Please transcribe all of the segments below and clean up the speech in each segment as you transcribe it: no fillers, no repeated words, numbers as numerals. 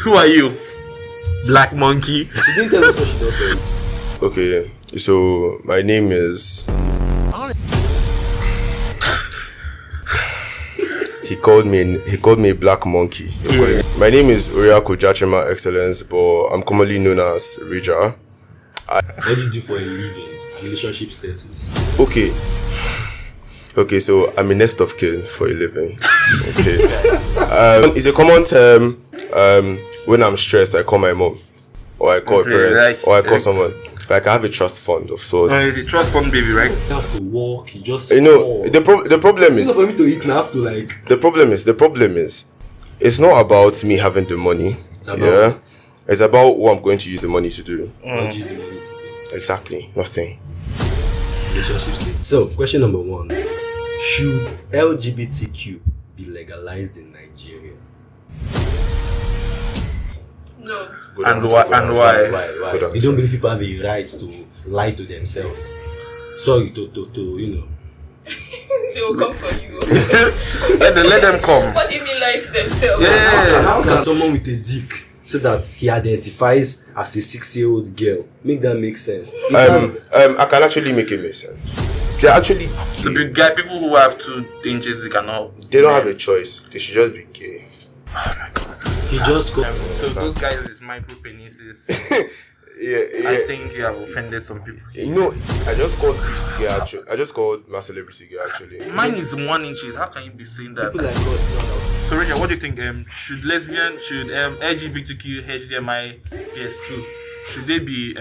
Who are you? Black monkey. She didn't tell us what she does for you. Okay, so my name is. He called me a black monkey. Yeah. My name is Uriako Jachima Excellence, but I'm commonly known as Rija. What do you do for a living? Relationship status. Okay, so I'm a nest of kin for a living. Okay. It's a common term. When I'm stressed, I call my mom, or I call a parent, or I call someone. Like I have a trust fund of sorts. The trust fund baby, right? You have to walk. You just. You know, the problem is. For me to eat, I have to like. The problem is, it's not about me having the money. It's about what I'm going to use the money to do. What do you use the money to do? Exactly, nothing. Relationship state. So, question number 1: should LGBTQ be legalized in Nigeria? No. And why? Why? You don't believe people have a right to lie to themselves? Sorry, to you know. They will come for you. Let them come. What do you mean lie to themselves? Yeah. How can someone with a dick so that he identifies as a 6-year-old girl? Make that make sense. I can actually make it make sense. They actually So the guy, people who have 2 inches, they cannot. they don't have a choice. They should just be gay. He just got. So those guys with micro penises, Yeah. I think you have offended some people. No, I just called priest gay actually. I just called my celebrity gay actually. Mine is 1 inches. How can you be saying that? People like us now. So Rija, what do you think? Should LGBTQ, HDMI, PS2, should they be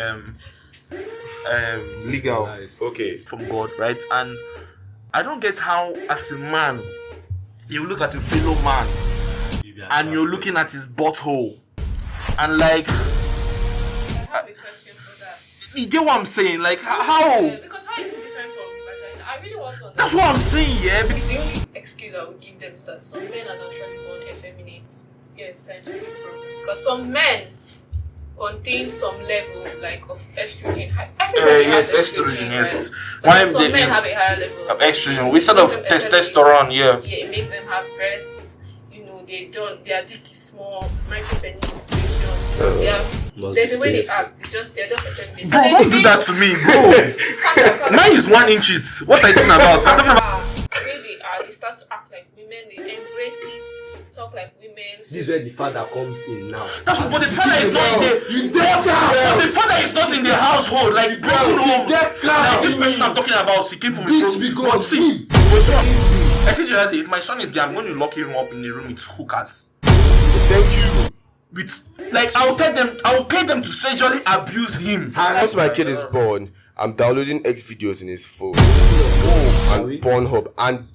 legal Okay. from God, right? And I don't get how, as a man, you look at a fellow man and you're looking at his butthole and like, I have a question for that. you get what I'm saying? Like, how? Yeah, because how is it different from vagina? I really want to understand. That's what I'm saying, yeah. The only excuse I would give them is that some men are naturally born effeminate. Yes, scientifically proven. Because some men contain some level like of estrogen. Everybody has estrogen, yes. Right? Why Some they- men have a higher level Of estrogen, instead of Makes them testosterone, yeah. Yeah, it makes them have breasts. You know, their dick is small, micro penis situation. There's a way they act. They're just effeminate. Bro, don't do that to me, bro. Mine is 1 inches. What are you talking about? I'm talking about. The way they are, they start to act like women. They embrace it, talk like women. This is where the father comes in now. That's what the father is not in the. But the father is not in the household. Like, bro, home. Like this person I'm talking about, he came from a broken. See, I said the other day, if my son is gay, I'm going to lock him up in the room with hookers. Thank you. With like, I'll pay them to sexually abuse him. Once my kid is born, I'm downloading X videos in his phone and Pornhub and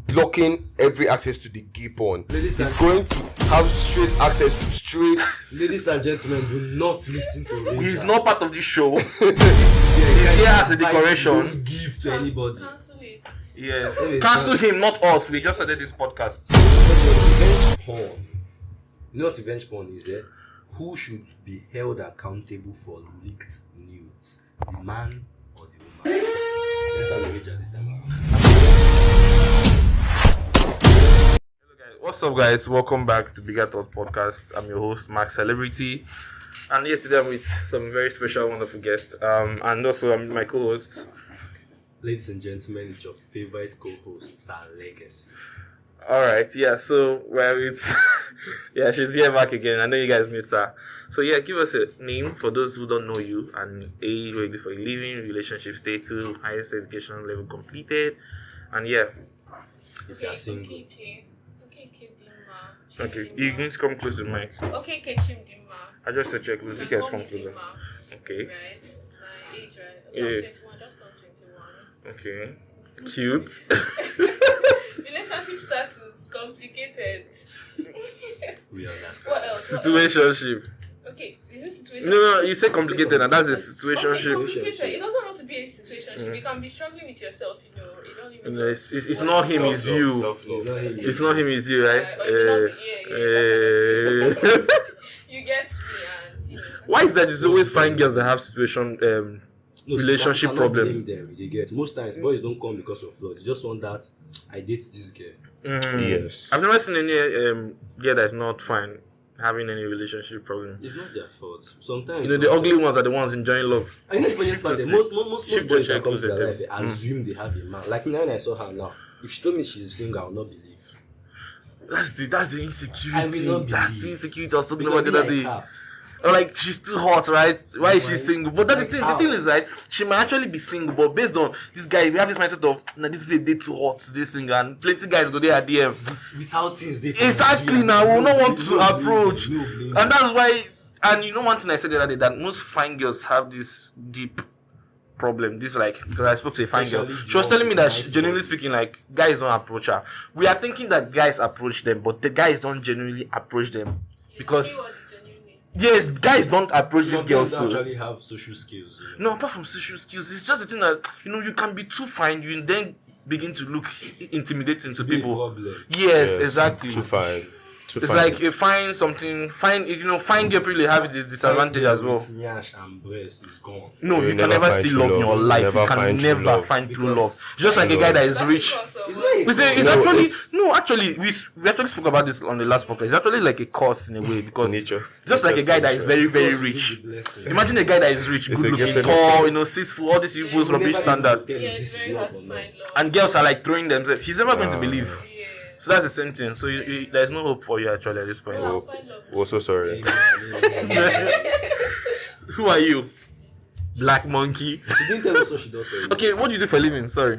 blocking every access to the gay porn. He's going to have straight access to straight. Ladies and gentlemen, do not listen to him. He's not part of this show. This is He's here as a advice decoration. you don't give to anybody. Cancel it. Yes. Cancel him, not us. We just started this podcast. Revenge porn. You know what revenge porn is, eh? Who should be held accountable for leaked nudes? The man or the woman? Let's have a Rachel this time around. Hello guys, what's up guys? Welcome back to Bigger Thought Podcast. I'm your host, Max Celebrity. And here today I'm with some very special, wonderful guests. And also I'm my co-host. Ladies and gentlemen, it's your favorite co-host, Sir Legacy. Alright, yeah, so yeah, she's here back again. I know you guys missed her. So yeah, give us a name for those who don't know you, and age, where you do for a living, relationship status, highest education level completed, and yeah. If you are single. Okay, you need to come close to the mic. Okay, Chimdima. I just to check, you guys come closer. Okay. Right, my age, right? Yeah. Okay, I'm 21, just turned 21. Okay. Cute. Relationship status is complicated. We understand. What else? Situationship. Okay, is this situation? No, you say complicated, and that's a Okay, situationship. complicated. It doesn't have to be a situationship. You can be struggling with yourself, you know. You don't even No, it's not him, it's you. It's not him. It's not him, it's you, right? You get me, and you know. Why is that? It's always fine girls that have relationship I cannot problem. blame them. They get most times boys don't come because of flaws. They just want that I date this girl. Yes. I've never seen any girl that's not fine having any relationship problem. It's not their fault. Sometimes The ugly ones are the ones enjoying love. I know the funniest part. Most boys that come to their life assume they have a man. Like now when I saw her now, if she told me she's single, I will not believe. That's the insecurity. I will not That's believe. the insecurity I was talking about the other day. Her. Or like she's too hot, right? Why is she Right. single? But that's the thing is, right? She might actually be single, but based on this guy, we have this mindset of nah, this babe they too hot to this single, and plenty guys go there at DM. Without things, they Exactly now, we will not want to approach. No, And that's why, and you know one thing I said the other day, that most fine girls have this deep problem. This like, because I spoke to a fine girl. Especially She was telling me that nice genuinely boys. speaking, like, guys don't approach her. We are thinking that guys approach them, but the guys don't genuinely approach them. Because, yes, guys don't approach these girls. So. actually have social skills. No, apart from social skills, it's just the thing that, you can be too fine, you then begin to look intimidating to people. Problem. Yes, exactly. Too fine. It's like a fine girl probably have this disadvantage as well. Nyash and breast is gone. No, you can never see love in your life. You can never find true love. Just like a guy that is rich. Actually, we actually spoke about this on the last podcast. It's actually like a curse in a way because Nature. just like a guy that is very, very rich. Imagine a guy that is rich, good looking, gifted tall, 6 foot, all these people's rubbish standard. Yeah, it's very hard to find love. And girls are like throwing themselves. He's never going to believe. So that's the same thing. So there's no hope for you actually at this point. I'll find love. We're so sorry. Who are you? Black monkey. She didn't tell us what she does for you. Okay, what do you do for a living? Sorry.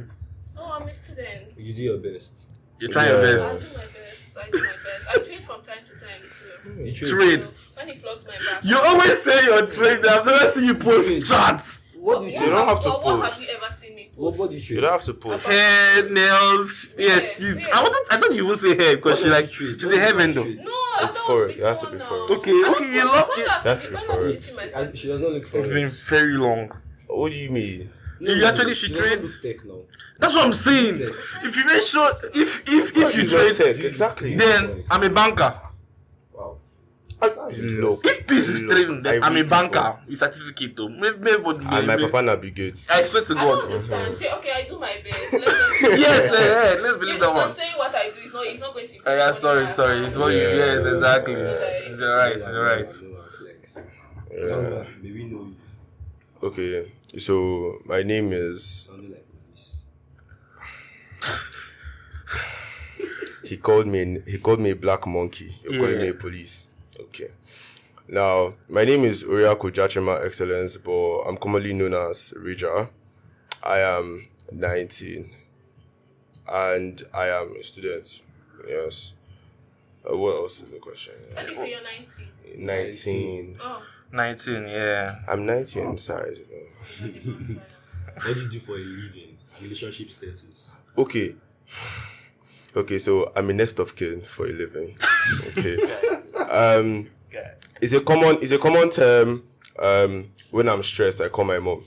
Oh, I'm a student. You do your best. You're trying your I best. do my best. I trade from time to time too. You Trade. So when he flogs my back. You always say you're trading. I've never seen you post charts. What do you You trade? don't have to What have post. you ever seen me What post? do you You trade? don't have to post. Hair, nails. Yes. I don't even say hair because she like she's a hair vendor. No, It's that for was it. It has to be before for now. it. Okay, you love it. That's before it. She does not look for It's it. been very long. What do you mean? You actually she she doesn't trades. look tech now. That's what I'm saying. If you make sure, if you Trade trade, tech, exactly. then I'm a banker. Wow. Look. If peace is trading, then I I'm a read banker with certificate too. Maybe And my papa navigate. I swear to I don't God. understand. Say, okay, I do my best. Let's just Yes, let's believe that one. saying what I do is not. It's not going to. Yeah, sorry. It's what you. Yeah. Yes, exactly. Yeah. You're right. You're right. Flex. Yeah. Maybe know you. Okay, so my name is. Sounding like police. He called me a black monkey. You're calling me a police. Okay. Now, my name is Uriako Jachima Excellence, but I'm commonly known as Rija. I am 19 and I am a student. Yes. What else is the question? That is you're 90. 19. Oh. 19. Yeah. I'm 19 inside. You know. What do you do for a living? Relationship status. Okay, so I'm a nest of kin for a living. Okay. It's a common term. When I'm stressed, I call my mom,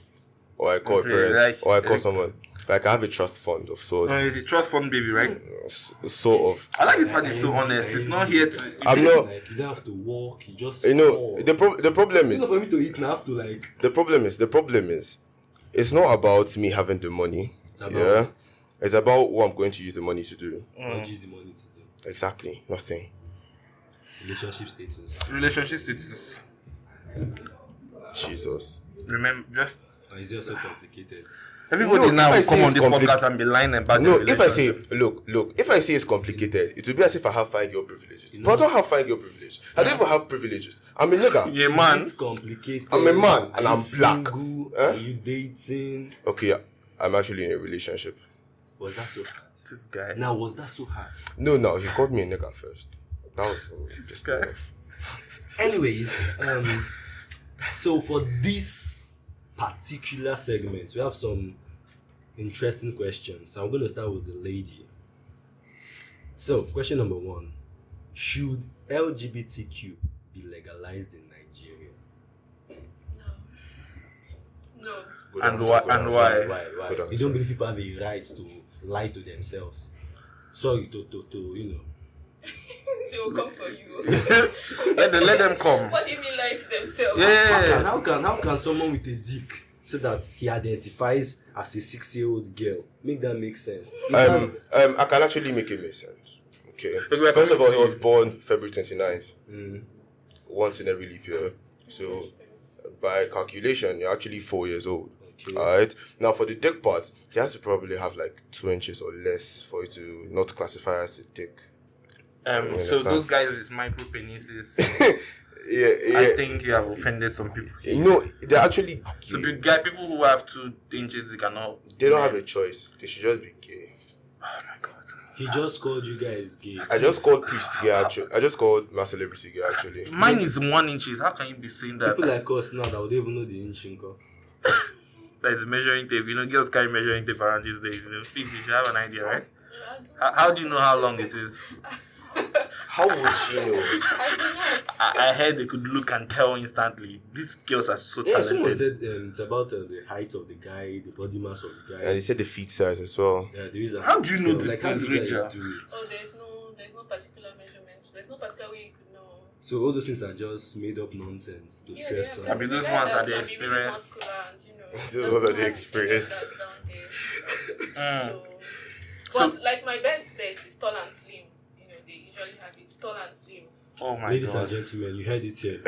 or I call parents, or I call someone. Like I have a trust fund of sorts. The trust fund baby, right? Sort of. I like the fact it's so honest. It's not here to. I'm not. Like, you don't have to walk. You just. You know, call. the problem It's is not for me to eat. Now I have to like. the problem is it's not about me having the money. It's about Yeah, it's about what I'm going to use the money to do. what use the money to do. Exactly, nothing. Relationship status. Relationship status. Jesus. Remember, just Or is it also complicated? everybody No, now if I will say come on it's this compli- podcast and be lying about No, their if I say, relationship. look, if I say it's complicated, it will be as if I have fine girl privileges. But I don't have fine girl privilege. I don't even have privileges. I'm a nigga. Yeah, man. It's complicated. I'm a man Are and you I'm black. single? Huh? Are you dating? Okay, I'm actually in a relationship. Was that so hard? This guy. Now, was that so hard? No, he called me a nigga first. That was just guy. Anyways, so for this particular segment, we have some interesting questions. I'm going to start with the lady. So, question number 1. Should LGBTQ be legalized in Nigeria? No. Good And answer, why- good and answer. why? Why? Good You answer. don't believe people have a right to lie to themselves? Sorry, to you know. They will come for you. let them come. What do you mean lie to themselves? Yeah. How can someone with a dick say that he identifies as a 6-year-old girl? Make that make sense. I can actually make it make sense. Okay. First of all, he was born February 29th. once in every leap year. So by calculation, you're actually 4 years old. Okay. Alright. Now for the dick part, he has to probably have like 2 inches or less for it to not classify as a dick. So those guys with micro penises, I think you have offended some people. No, they're actually gay. So the guy, people who have 2 inches, they cannot. They don't have a choice. They should just be gay. Oh my god. He just called you guys gay. I just called priest gay actually. I just called my celebrity gay actually. Mine is 1 inches. How can you be saying that? People like us now that would even know the inch inco. There's a measuring tape. Girls carry measuring tape around these days. Please, you should have an idea, right? How do you know how long it is? How would she know? I do not. I heard they could look and tell instantly. These girls are so Yeah, talented. someone said it's about the height of the guy, the body mass of the guy. And they said the feet size as well. Yeah, there is a. How do you know this like, how things, do you guys Richard? do it? Oh, there's no particular measurement. There's no particular way you could know. So all those things are just made up nonsense to stress. I mean, those ones are the experience. Those ones are the experienced. But like my best bet is tall and slim. They usually have it tall and slim. Oh my Ladies god. and gentlemen, you heard it here.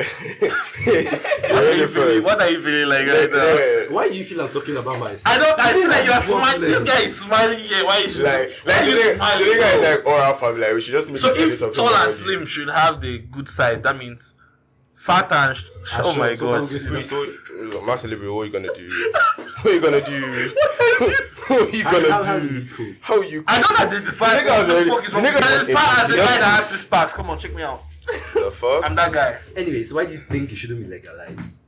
What are you feeling like right now? Why do you feel I'm talking about myself? I think that you're smiling. This guy is smiling here. Why is Like the guy is like oral family. Like, we should just make so a if bit of tall him and already. slim should have the good side, that means fat and oh my god. Priest, my celebrity, what are you gonna do? What are you gonna do? What are you gonna do? How you? I don't identify. The nigga was already- What the fuck is wrong the with nigga me? was As far as the just- guy that has 6 packs, come on, check me out. The fuck? I'm that guy. Anyway, so why do you think it shouldn't be legalized?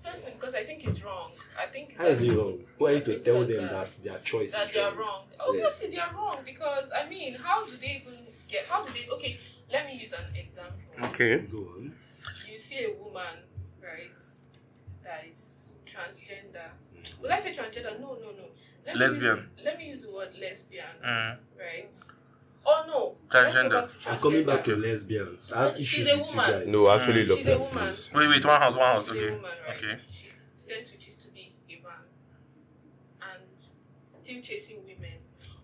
First, because I think it's wrong. I think it's How is it wrong? Who are you to Because tell them that their choice that is they are wrong? wrong. Obviously, they are wrong because I mean, how do they even get? How do they? Okay, let me use an example. Okay. Go on. You see a woman, right, that is transgender. Well, let's say transgender. No. Lesbian. Let me use the word lesbian, Mm. right? Oh no. Let's go Transgender. back to I'm coming back to transgender. lesbians. I have She's issues a with you woman. guys. No, actually, look. She's a woman. Wait, one house. She's Okay. a woman, right? Okay. She then switches to be a man and still chasing women.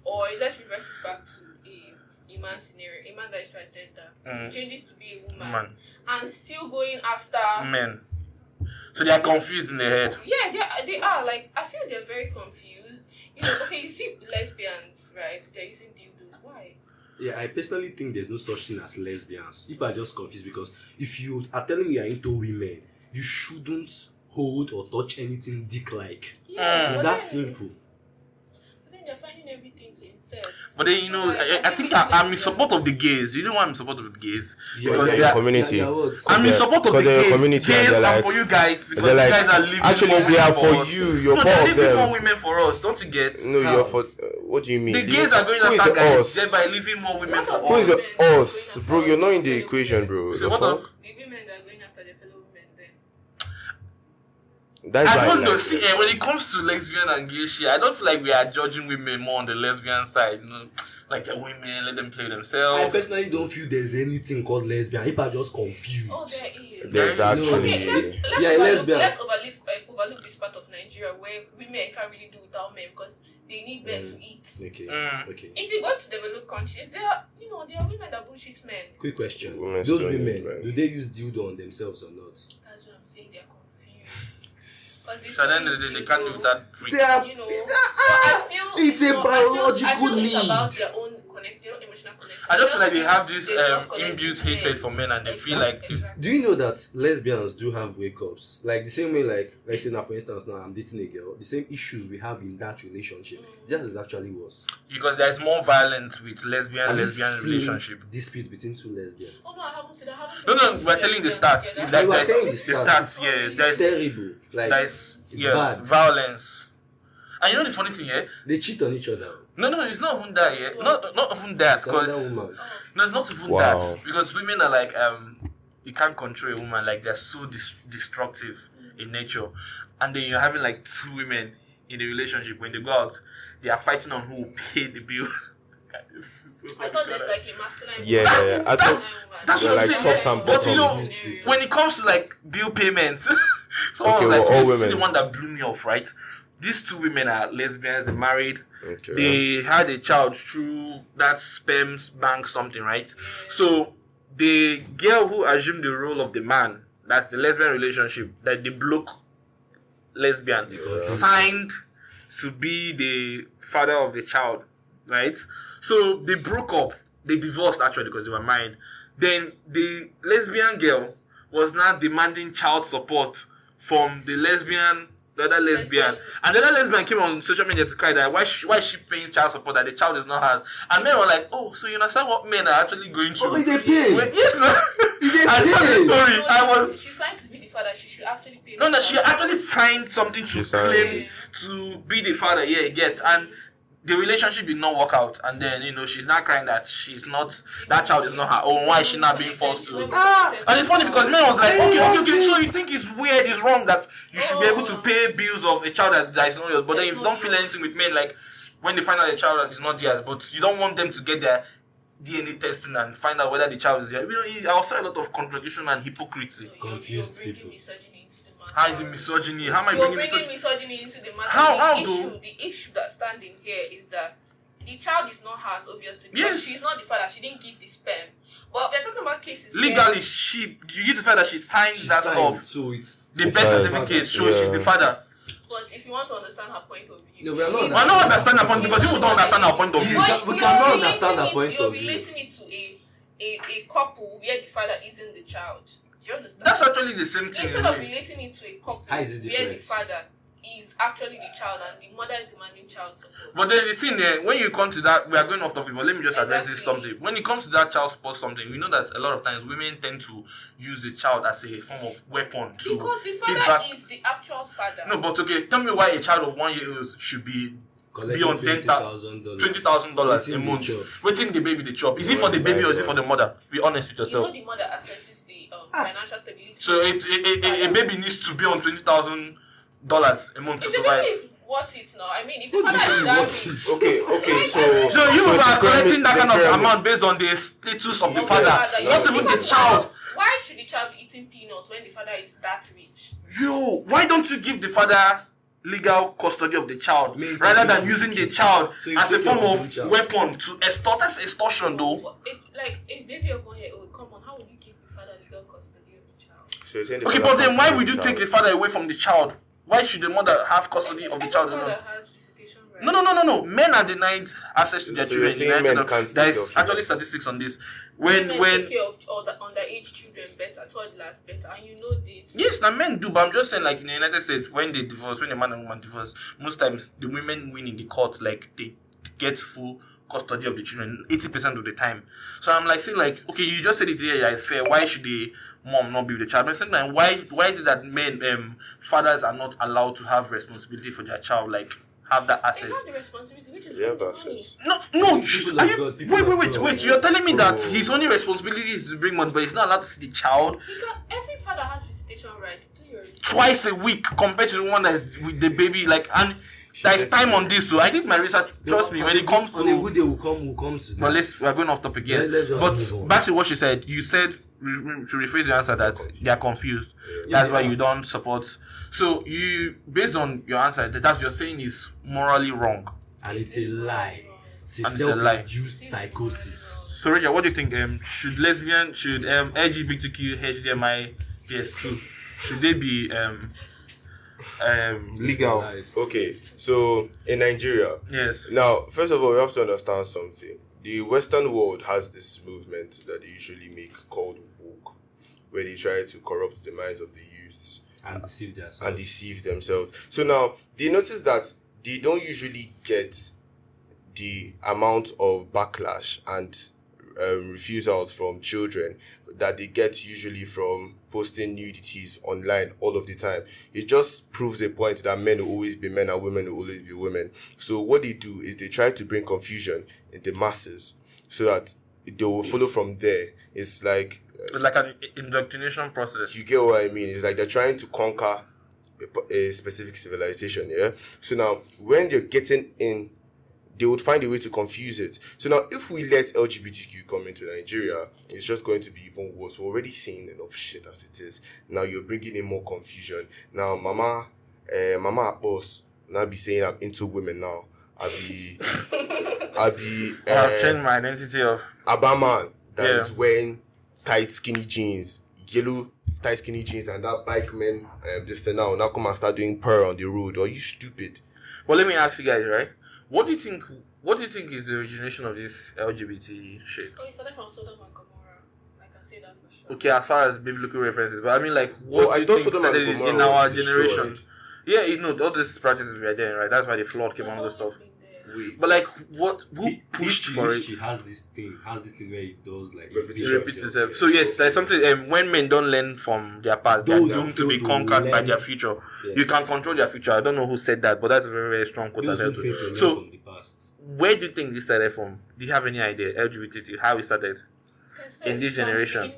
Or let's reverse it back to a man scenario. A man that is transgender changes to be a woman and still going after Men. So they are confused in their head. Yeah, they are. Like, I feel they're very confused. Okay, you see lesbians, right? They're using dildos. Why? Yeah, I personally think there's no such thing as lesbians. People are just confused because if you are telling me you're into women, you shouldn't hold or touch anything dick-like. Yeah, It's but that then- simple. But then they're finding everything to insert. But then, I think I'm in support of the gays. You know why I'm in support of the gays? Because they they're are- community. Yeah, what? I'm in support of the Because they're a gays. community and Gays they're are like- for you guys because they're you like, guys are living actually, more they are women for us. you. You're no, part they're of living them. more women for us. Don't you get? No, How? you're for. What do you mean? The gays are going Who is after the guys, us? thereby leaving more women for Who is us. the us, bro? You're not in the equation, bro. So The what fuck? The women that are going after their fellow women then. That's I why don't I know. like See, it. when it comes to lesbian and gay shit, I don't feel like we are judging women more on the lesbian side. Like they're women, let them play I themselves. personally don't feel there's anything called lesbian. People are just confused. Oh, there is. There's No. actually. Okay, let's Yeah, lesbian. overlook this part of Nigeria where women can't really do without men because they need men to eat. Okay. Okay. If you go to developed countries, there are women that bullshit men. Quick question. Women Those still need women, men. do they use dildo on themselves or not? That's what I'm saying. They're confused. 'Cause they So then still they use can't do dildo, that freak. They are. So I feel It's a I feel biological it's about need. their own emotional connection. I just feel like they have this They love connecting imbued to men. hatred for men, and they feel like Exactly. Do you know that lesbians do have wake-ups? Like the same way, like let's say now, for instance, now I'm dating a girl. The same issues we have in that relationship, that is actually worse. because there is more violence with lesbian Have you seen relationship. dispute between two lesbians? Oh no, I haven't seen. No, we're telling the stats. Together. It's like You are there's telling the the stats. stats. Yeah, It's there's terrible. Like there's it's bad. violence. And you know the funny thing here? They cheat on each other. No, it's not even that yet. Not even that, It's another because woman. no, it's not even Wow. that, because women are like you can't control a woman, like they're so destructive in nature, and then you're having like 2 women in the relationship. When they go out, they are fighting on who will pay the bill. I thought there's like a masculine. Yeah, woman. yeah, yeah. I That's thought that's they're what I'm like saying. tops and But you know, bottoms. when it comes to like bill payments, so Okay, I was like, well, all this is women. the one that blew me off, right? These 2 women are lesbians. They're married. Okay. They had a child through that sperm bank something, right? So the girl who assumed the role of the man, that's the lesbian relationship, that the bloke lesbian signed to be the father of the child, right? So they broke up. They divorced actually because they were married. Then the lesbian girl was now demanding child support from the other lesbian. And the other lesbian came on social media to cry that why is she paying child support that the child is not hers? And men were like, oh, so you understand what men are actually going through? Oh, they pay. Yes, no. I saw the story. She signed to be the father. She should actually pay. No, she actually signed something to claim to be the father. Yeah, you get. And the relationship did not work out, and then she's not crying that that child is not her own. Why is she not being forced to? And it's funny because men was like, okay. So you think it's weird, it's wrong that you should be able to pay bills of a child that is not yours, but then if you don't feel anything with men, like when they find out the child is not theirs, but you don't want them to get their DNA testing and find out whether the child is there. I saw a lot of contradiction and hypocrisy. Confused people. How is it misogyny? How am I bringing bringing misogyny into the matter? How the issue that's standing here is that the child is not hers, obviously, because she's not the father. She didn't give the sperm. But we're talking about cases legally. You get the fact that she signed that off. So it's the birth certificate shows she's the father. But if you want to understand her point of view, no, we are not understand her point because people don't understand her point of view. We cannot understand her point of view. You're relating it to a couple where the father isn't the child. Do you understand? That's actually the same thing. Instead of relating it to a couple where the father is actually the child and the mother is demanding child support. But then the thing there, when you come to that, we are going off topic, but let me just address this something. When it comes to that child support something, we know that a lot of times women tend to use the child as a form of weapon to because the father is the actual father. No, but okay, tell me why a child of 1 year old should be on $20,000 a month. Waiting the baby the chop. Is it for the baby or is it for the mother? Be honest with yourself. The mother assesses the financial stability. So a baby needs to be on $20,000 a month to survive. Worth it now. I mean, if the father is that okay, so you are collecting that kind of amount based on the status of the father, not even the child. Why should the child be eating peanuts when the father is that rich? Why don't you give the father legal custody of the child rather than using the child as a form of weapon to extort? That's extortion, though. Like a baby of 1 year old, come on, how would you give the father legal custody of the child? Okay, but then why would you take the father away from the child? Why should the mother have custody of the child? Has visitation rights. No. Men are denied access to their children. There is actually statistics on this. When take care of all the underage children better, toddlers better, and you know this. Yes, now men do, but I'm just saying, like in the United States, when they divorce, when a man and woman divorce, most times the women win in the court. Like they get full custody of the children 80% of the time. So I'm like saying, like, okay, you just said it here, it's fair. Why should the mom not be with the child? But sometimes why is it that fathers are not allowed to have responsibility for their child, like have that access? They have the responsibility, which is access. Wait. You're telling me that his only responsibility is to bring money, but he's not allowed to see the child? Because every father has visitation rights. Twice a week compared to the one that is with the baby, like, and there is time on this, so I did my research. Trust me, when it comes to on a good day, we'll come to that. But we're going off topic again. But back to what she said. You said to rephrase the answer that they are confused. That's why you don't support. So you, based on your answer, that's you're saying is morally wrong, and it's a lie. It's a self-induced psychosis. So Rachel, what do you think? Should LGBTQ HDMI PS2 should they be legal? Okay, so in Nigeria, yes. Now, first of all, we have to understand something. The Western world has this movement that they usually make called woke, where they try to corrupt the minds of the youths and deceive themselves. So now they notice that they don't usually get the amount of backlash and refusals from children that they get usually from posting nudities online all of the time. It just proves a point that men will always be men and women will always be women. So what they do is they try to bring confusion in the masses so that they will follow from there. It's like an indoctrination process. You get what I mean? It's like they're trying to conquer a specific civilization, yeah? So now, when they're getting in, they would find a way to confuse it. So now, if we let LGBTQ come into Nigeria, it's just going to be even worse. We're already seeing enough shit as it is. Now you're bringing in more confusion. Now, mama boss now be saying I'm into women now. I've changed my identity of Abaman that is wearing tight skinny jeans, yellow tight skinny jeans, and that bike men this thing now come and start doing purr on the road? Are you stupid? Well, let me ask you guys, right? What do you think is the origination of this LGBT shit? Oh, it started from Sodom and Gomorrah. I can say that for sure. Okay, as far as biblical references, but I mean, like, what I do you thought think Sodom and started it Gomorrah in our was generation? destroyed. Yeah, all these practices were there, right? That's why the flood came and all this stuff. Wait. But like, who pushed for it? History has this thing where it does like Repeat It repeats itself. So yes, there's something. When men don't learn from their past, they're Those doomed to be who conquered by learn- their future. Yes. You can control their future. I don't know who said that, but that's a very, very strong quote. Those I who heard. fail to learn So, from the past. where do you think this started from? Do you have any idea? LGBTQ, how it started? In this generation.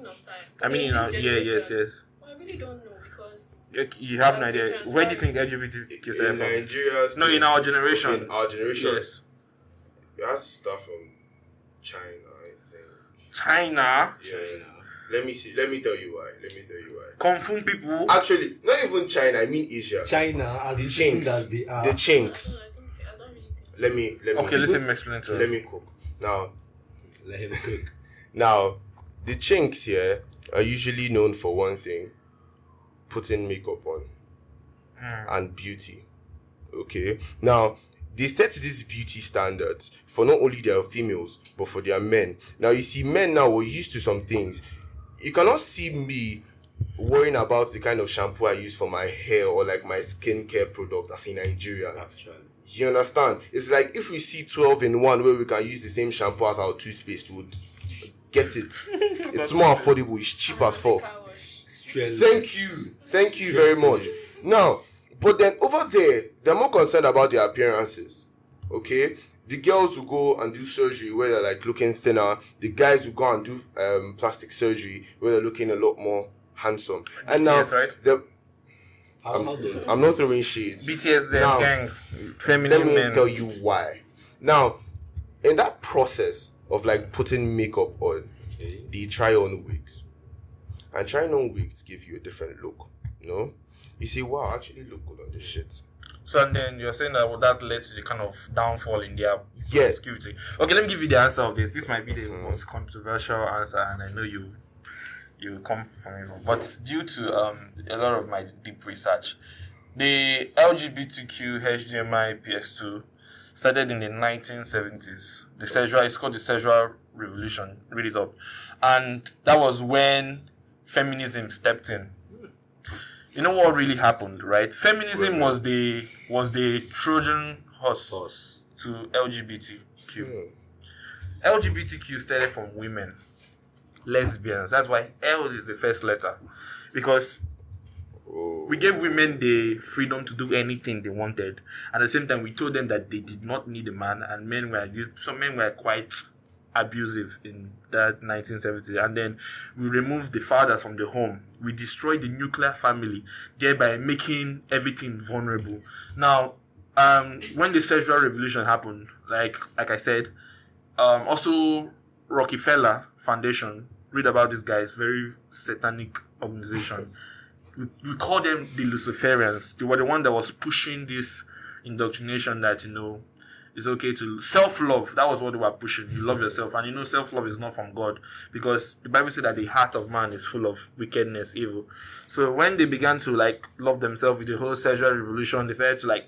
I mean, yes. I really don't know because You have an Has been idea. transferred. Where do you think LGBTQ In started from? Nigeria's No, in our generation. In our generation, Yes. it has to start from China, I think. China. Yeah. Let me see. Let me tell you why. Kung Fu people. Actually, not even China. I mean Asia. China as The disciplined as chinks. they are. The chinks. I don't really think so. Let me. Okay, let him explain to Let us. me cook now. Let him cook. Now, the chinks here are usually known for one thing: putting makeup on and beauty. Okay. Now, they set these beauty standards for not only their females but for their men. Now, you see, men now are used to some things. You cannot see me worrying about the kind of shampoo I use for my hair or like my skincare product as in Nigeria. Actually. You understand? It's like if we see 12 in one where we can use the same shampoo as our toothpaste, we would get it. It's more affordable. It's cheap as fuck. Car wash. Thank you very much. Now, but then over there, they're more concerned about their appearances. Okay? The girls who go and do surgery where they're like looking thinner. The guys who go and do plastic surgery where they're looking a lot more handsome. And now, BTS, right? How does I'm not throwing shades. BTS, their Now, gang, Let feminine me men. tell you why. Now, in that process of like putting makeup on, they try on wigs. And trying on wigs give you a different look. You know? You say, wow, I actually look good on this shit. So and then you're saying that that led to the kind of downfall in their Yeah. security. Okay, let me give you the answer of this. This might be the most controversial answer, and I know you come from it. But due to a lot of my deep research, the LGBTQ HDMI PS2 started in the 1970s. It's called the sexual revolution. Read it up, and that was when feminism stepped in. You know what really happened, right? Feminism was the Trojan horse to LGBTQ. LGBTQ started from women, lesbians. That's why L is the first letter, because we gave women the freedom to do anything they wanted. At the same time, we told them that they did not need a man, and some men were quite abusive in that 1970s. And then we removed the fathers from the home. We destroyed the nuclear family, thereby making everything vulnerable. Now, when the sexual revolution happened, like I said, also Rockefeller Foundation, read about these guys, very satanic organization. We call them the Luciferians. They were the one that was pushing this indoctrination that, it's okay to self-love. That was what they were pushing. You love yourself. And self-love is not from God, because the Bible said that the heart of man is full of wickedness, evil. So when they began to love themselves with the whole sexual revolution, they started to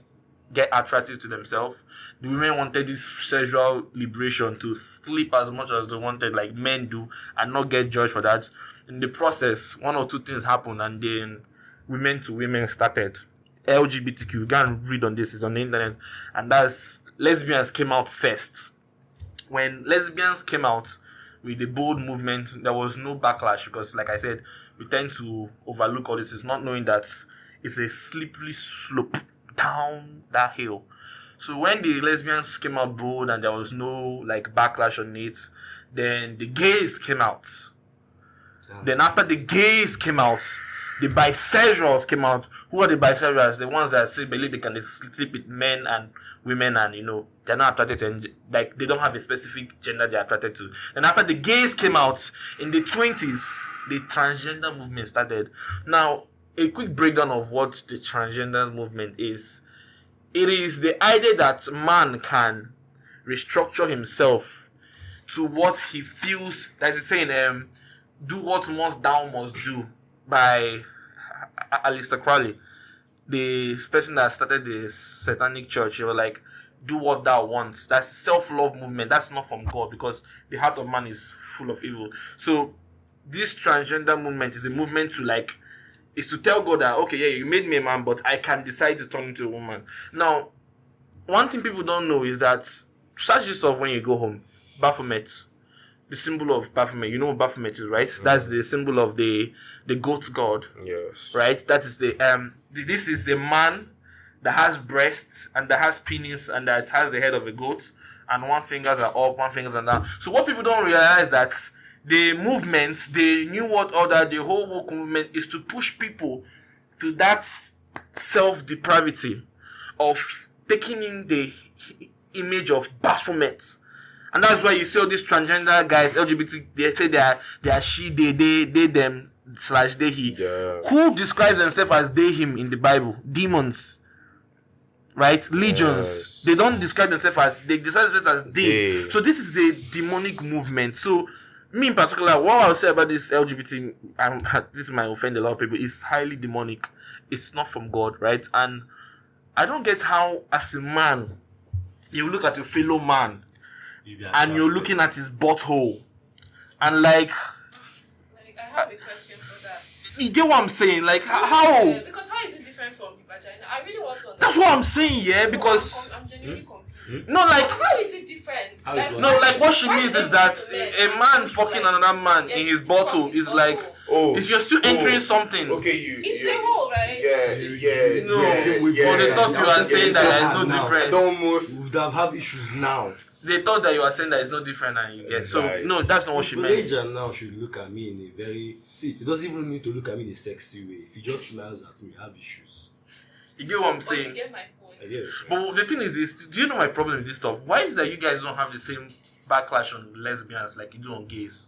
get attracted to themselves. The women wanted this sexual liberation, to sleep as much as they wanted, like men do, and not get judged for that. In the process, one or two things happened, and then women to women started. LGBTQ, you can read on this, it's on the internet, and that's lesbians came out first. When lesbians came out with the bold movement, there was no backlash, because like I said, we tend to overlook all this, is not knowing that it's a slippery slope down that hill. So when the lesbians came out bold and there was no backlash on it, then the gays came out. Then after the gays came out, the bisexuals came out. Who are the bisexuals? The ones that believe they can sleep with men and women, and they're not attracted to, they don't have a specific gender they're attracted to. Then after the gays came out in the 20s, the transgender movement started. Now, a quick breakdown of what the transgender movement is. It is the idea that man can restructure himself to what he feels. That's saying, Do What Thou Must Do by Aleister Crowley, the person that started the satanic church. They were like, do what thou wants. That's self-love movement. That's not from God, because the heart of man is full of evil. So this transgender movement is a movement to like, is to tell God that, okay, yeah, you made me a man, but I can decide to turn into a woman. Now, one thing people don't know is that, search this stuff when you go home. Baphomet, the symbol of Baphomet. You know what Baphomet is, right? Mm-hmm. That's the symbol of the goat god. Yes. Right? That is the this is a man that has breasts and that has penis and that has the head of a goat, and one fingers are up, one fingers are down. So what people don't realize that the movement, the New World Order, the whole woke movement is to push people to that self-depravity of taking in the image of Baphomet. And that's why you see all these transgender guys, LGBT, they say they are she, they, them, / they, he. Yeah. Who describes themselves as they, him in the Bible? Demons. Right? Legions. Yes. They don't describe themselves as, they describe themselves as they. So this is a demonic movement. So, me in particular, what I'll say about this LGBT, this might offend a lot of people, is highly demonic. It's not from God, right? And I don't get how, as a man, you look at your fellow man and you're looking at his butthole and like I have a question for that. You get what I'm saying? Like how? Yeah, because how is it different from the vagina? I really want to understand. That's what I'm saying, yeah. Because I'm genuinely confused. no, like How is it different? like what she means is that a man fucking another man in his bottle is like, is you're still entering something. Okay, it's a hole, right? But they thought you were saying that there is no difference. Almost would have issues now. They thought that you were saying that it's no different, and you get so no, that's not what she meant. Religion now should look at me in a very it doesn't even need to look at me in a sexy way. If he just smiles at me, I have issues. You get what I'm But saying? you get my point. I get it. But the thing is this, do you know my problem with this stuff? Why is that you guys don't have the same backlash on lesbians like you do on gays?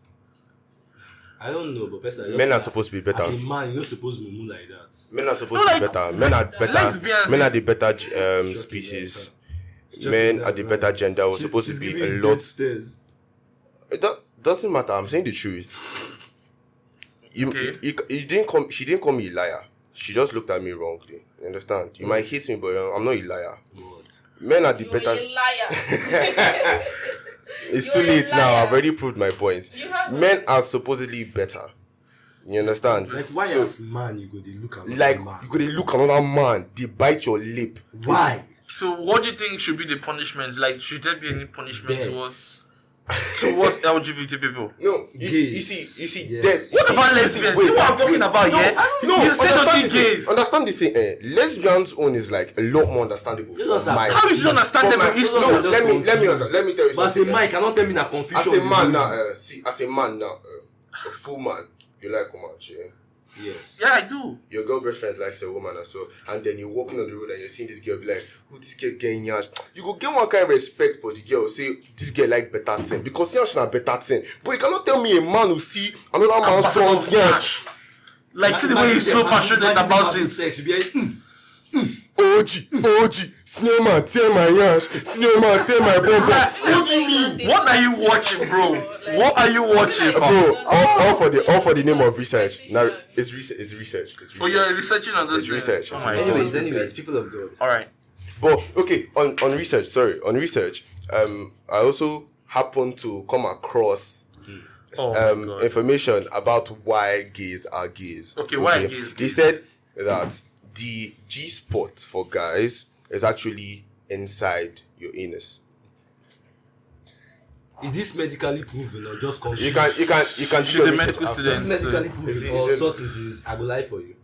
I don't know, but personally, men are supposed to be better. As a man, you're not supposed to move like that. Men are supposed to be better. Men are better. Lesbians Men are the better species. Men are the better gender. We're supposed to be a lot. It doesn't matter. I'm saying the truth. You didn't come. She didn't call me a liar. She just looked at me wrongly. You understand? You might hate me, but I'm not a liar. Men are the You're better. a liar. It's You're too a late now. liar. I've already proved my point. Men are supposedly better. You understand? Like why So, as man you go to look at like man? you could look another man, they bite your lip. Why? So what do you think should be the punishment? Like, should there be any punishment Death. towards LGBT people? No, you see, Yes. What about lesbians? See what I'm talking about, yeah? No, You say understand nothing this gays. thing. Understand this thing. Lesbians' own is like a lot more understandable. Just From my, How is it understandable? from my- It's no, not. let me tell you But as a something. man, cannot tell me that confusion. As a will man be- now, as a man now, a full man, you like woman, yeah? Yes. Yeah, I do. Your girl best friend likes a woman as well, and then you're walking on the road and you're seeing this girl, be like, who this girl getting yash? You go get one kind of respect for the girl, say this girl like better thing, because yash na better thing. But you cannot tell me a man who see another man strong yash. Like, see the way he's so passionate about it. Sex, you be like, OG, snowman, tear my yash, snowman, tear my bum. What do you mean? What are you watching, bro? What are you watching, Bro, fam? all for the name of research. Now it's research. Oh, you're researching on this It's research. Oh my anyways, God. people of God. All right. But okay, on research, I also happened to come across Oh my God. information about why gays are gays. Okay, why are gays They gays? said that the G spot for guys is actually inside your anus. Is this medically proven or just You confused? can do She's your a research medical after. Is student. this medically so- proven Is it- or is it- sources is I will lie for you?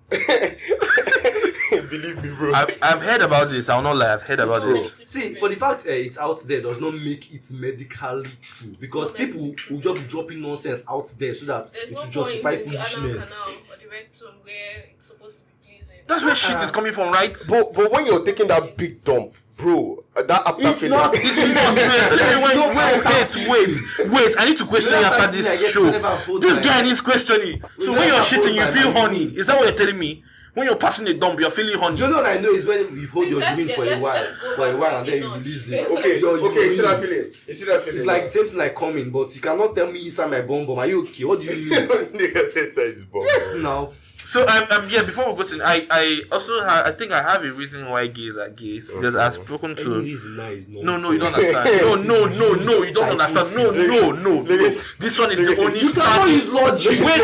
Believe me, bro. I've heard about this. I'll not lie. I've heard about this. See, for the fact it's out there does not make it medically true because So people will just be dropping nonsense out there so that There's it no will justify point in the anal foolishness. canal or the rectum where it's supposed to be pleasing. That's where shit is coming from, right? But when you're taking that big dump, bro, that after It's feeling, not- It's wait. I need to question you after this show. This guy needs questioning. So when you're shitting, you feel horny. Is that what you're telling me? When you're passing a dump, you're feeling hungry. You know what I know is when you hold your urine for a while, and then you release it. Okay, you see that feeling? You see that feeling? It's like same thing like coming, but you cannot tell me inside my bum. Are you okay? What do you mean? Nigga says his bum. Yes, now. So yeah. Before we go to, I also I think I have a reason why gays are gays because I've spoken to. Any reason now is No, you don't understand. No, you don't understand. No. This one is the only. You cannot use logic. Wait.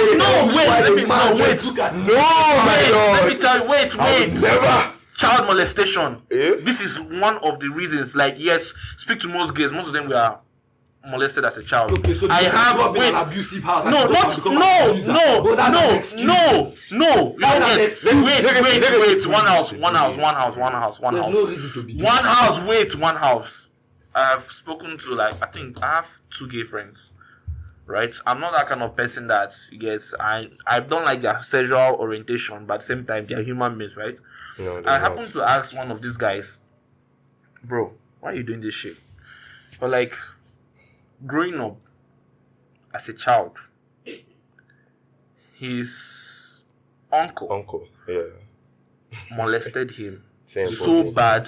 Let me tell you. Wait. Never. Child molestation. Eh? This is one of the reasons. Like, yes, speak to most gays. Most of them were molested as a child. Okay, so I have been an abusive house. No. You don't get. Wait. One house. There's no reason to be. One house. I have spoken to I think I have 2 gay friends. Right? I'm not that kind of person that gets. I don't like their sexual orientation, but at the same time they're human beings, right? No, I happened to ask one of these guys, bro, why are you doing this shit? But like, growing up as a child, his uncle yeah, molested him Same so bad,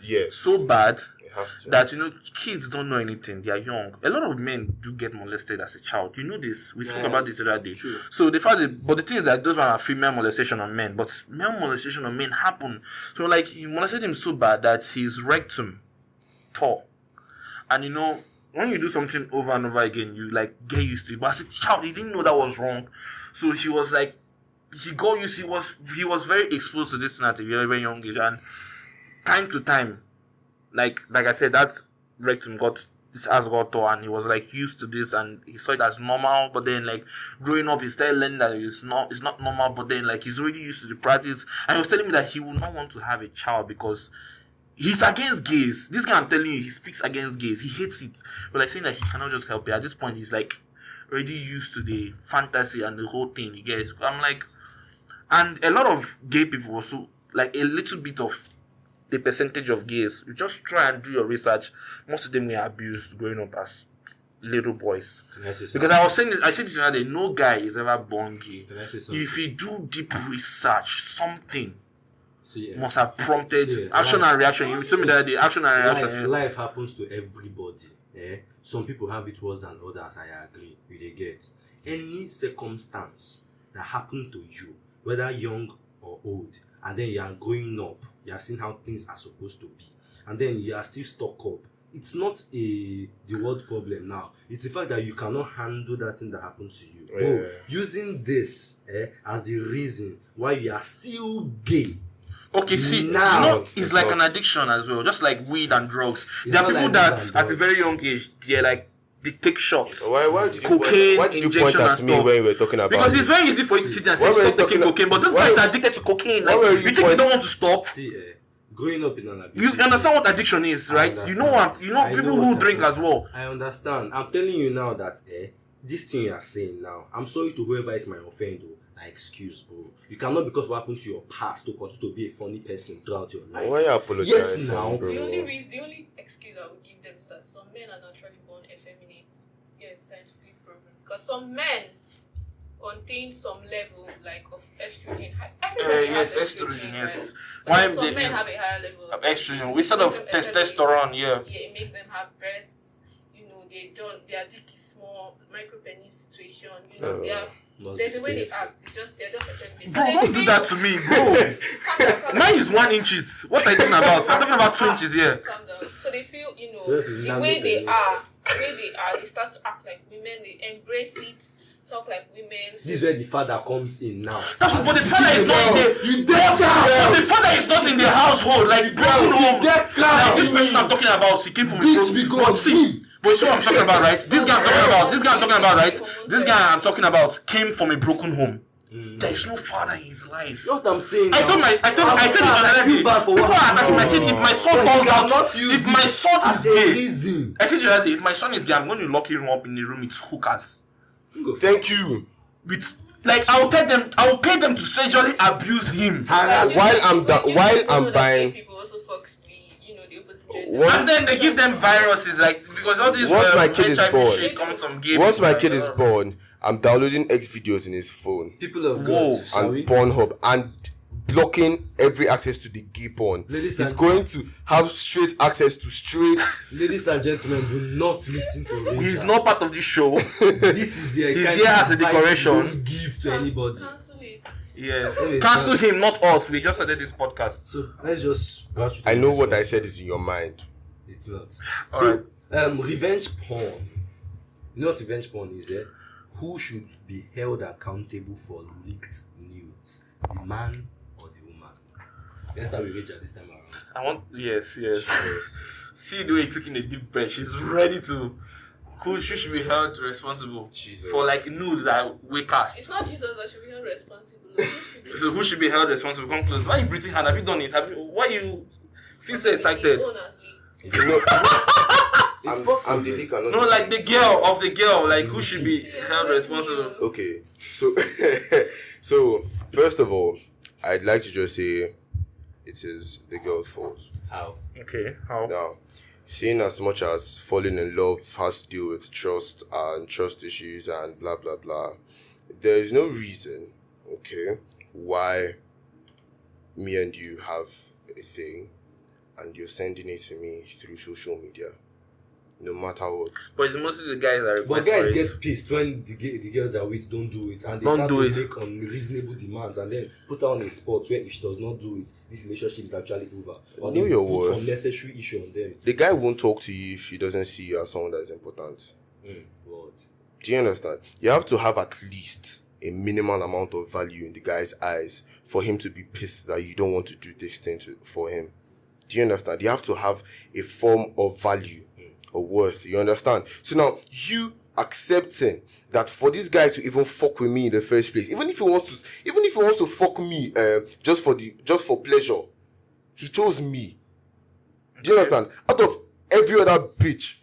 yes, so bad it has to. that kids don't know anything. They are young. A lot of men do get molested as a child. You know this. We spoke about this the other day. True. So the fact that, but the thing is that those one are female molestation on men, but male molestation on men happen. So like he molested him so bad that his rectum tore, and when you do something over and over again, you like get used to it. But as a child, he didn't know that was wrong, so he was like, he got used. He was very exposed to this thing at a very, very young age, and time to time, like I said, that rectum his ass got tore, and he was like used to this, and he saw it as normal. But then, like growing up, he started learning that it's not normal. But then, like he's already used to the practice, and he was telling me that he would not want to have a child because he's against gays. This guy, I'm telling you, he speaks against gays. He hates it. But like saying that he cannot just help it. At this point, he's like already used to the fantasy and the whole thing. You get? I'm like, and a lot of gay people also, like a little bit of the percentage of gays, you just try and do your research. Most of them were abused growing up as little boys. Because I said this the other day, no guy is ever born gay. If you do deep research, something must have prompted action and reaction. You told me that the action and reaction. Life happens to everybody. Some people have it worse than others. I agree. You get any circumstance that happened to you, whether young or old, and then you are growing up, you are seeing how things are supposed to be, and then you are still stuck up. It's not the world problem now. It's the fact that you cannot handle that thing that happened to you. Yeah. Using this as the reason why you are still gay. Okay, see, now it's like an addiction as well, just like weed and drugs. It's there are not people like that at a very young age, they take shots. Why did you cocaine, why did you point injection at and me stuff. when we were talking about Because it? it's very easy for you to sit there and say Why were you stop taking talking- cocaine, but those why- guys are addicted to cocaine. Like, why were you you think they point- don't want to stop? See, growing up in an abusive You understand what addiction is, I right? understand. You know what? I People know who what drink I- as well. I understand. I'm telling you now that this thing you are saying now, I'm sorry to whoever it might offend you. Excuse, bro. You cannot, because what happened to your past, to continue to be a funny person throughout your life. Why are you apologizing? Yes, now. bro? The only excuse I would give them is that some men are naturally born effeminate. Yes, scientifically proven. Because some men contain some level like of estrogen. Everybody has estrogen, yes. Right? Why But some they- men have a higher level of Estrogen, we sort of It makes them testosterone, yeah. Yeah, it makes them have breasts. Their dick is small, micro penis situation. There's a way they act. They're just effeminate. Bro, don't do that to me, bro. Mine is 1 inches. What are you talking about? I'm talking about 2 inches here. Calm down. So they feel, So this is the not way they good. are, they start to act like women. They embrace it, talk like women. This is where the father comes in now. That's what, but the father is not in the. But the father is not in the household, like broken home. Like this person I'm talking about, he came from a broken. See, but you see what I'm talking about, right? This guy I'm talking about, right? This guy I'm talking about came from a broken home. There is no father in his life. What I'm saying I said it the other day. People are attacking me. I said if my son turns out, if my son is gay, reason. I said the other day, if my son is gay, I'm going to lock him up in the room with hookers. Thank you. With like I will pay them to sexually abuse him. While I'm buying. People also fuck the opposite gender. Once- And then they give them viruses, like because all these Once my kid is HIV born- shit comes from gay Once people. my kid is born, I'm downloading X videos in his phone People of Whoa. God, shall and we? Pornhub, and blocking every access to the gay porn. Ladies He's and- going to have straight access to straight. Ladies and gentlemen, do not listen to Ranger. He's not part of this show. This is the He's kind here of as a advice decoration. you don't give to anybody. Cancel it. Yes. Anyway, Cancel him, not us. We just started this podcast. So let's just rush to I the know next what one. I said is in your mind. It's not. Alright. So, revenge porn. You know what revenge porn is, eh? Who should be held accountable for leaked nudes? The man or the woman? Let's start with Rachel this time around. I want. Yes. Yes. See the way he took in a deep breath. She's ready to. Who should be held responsible Jesus. for like nudes that we cast? It's not Jesus that should be held responsible. Who should be So who should be held responsible? Come close. Why you breathing hard? Have you done it? Why you feel so excited? his own as leak? You know, It's possible. I'm the leaker, not No, the like leaked. the girl of the girl. Like who should be held responsible? Okay, so so first of all, I'd like to just say it is the girl's fault. How? Okay, how? Now, seeing as much as falling in love has to do with trust and trust issues and blah blah blah, there is no reason, okay, why me and you have a thing and you're sending it to me through social media, no matter what. But it's mostly the guys that But request guys for it. get pissed when the girls are with don't do it, and they Don't start do to it. make unreasonable demands, and then put her on a spot where if she does not do it, this relationship is actually over. Or Know they your put worth. unnecessary issue on them. The guy won't talk to you if he doesn't see you as someone that is important. What? Do you understand? You have to have at least a minimal amount of value in the guy's eyes for him to be pissed that you don't want to do this thing for him. Do you understand? You have to have a form of value or worth. You understand? So now you accepting that for this guy to even fuck with me in the first place, even if he wants to fuck me just for pleasure, he chose me. Do you understand? Out of every other bitch,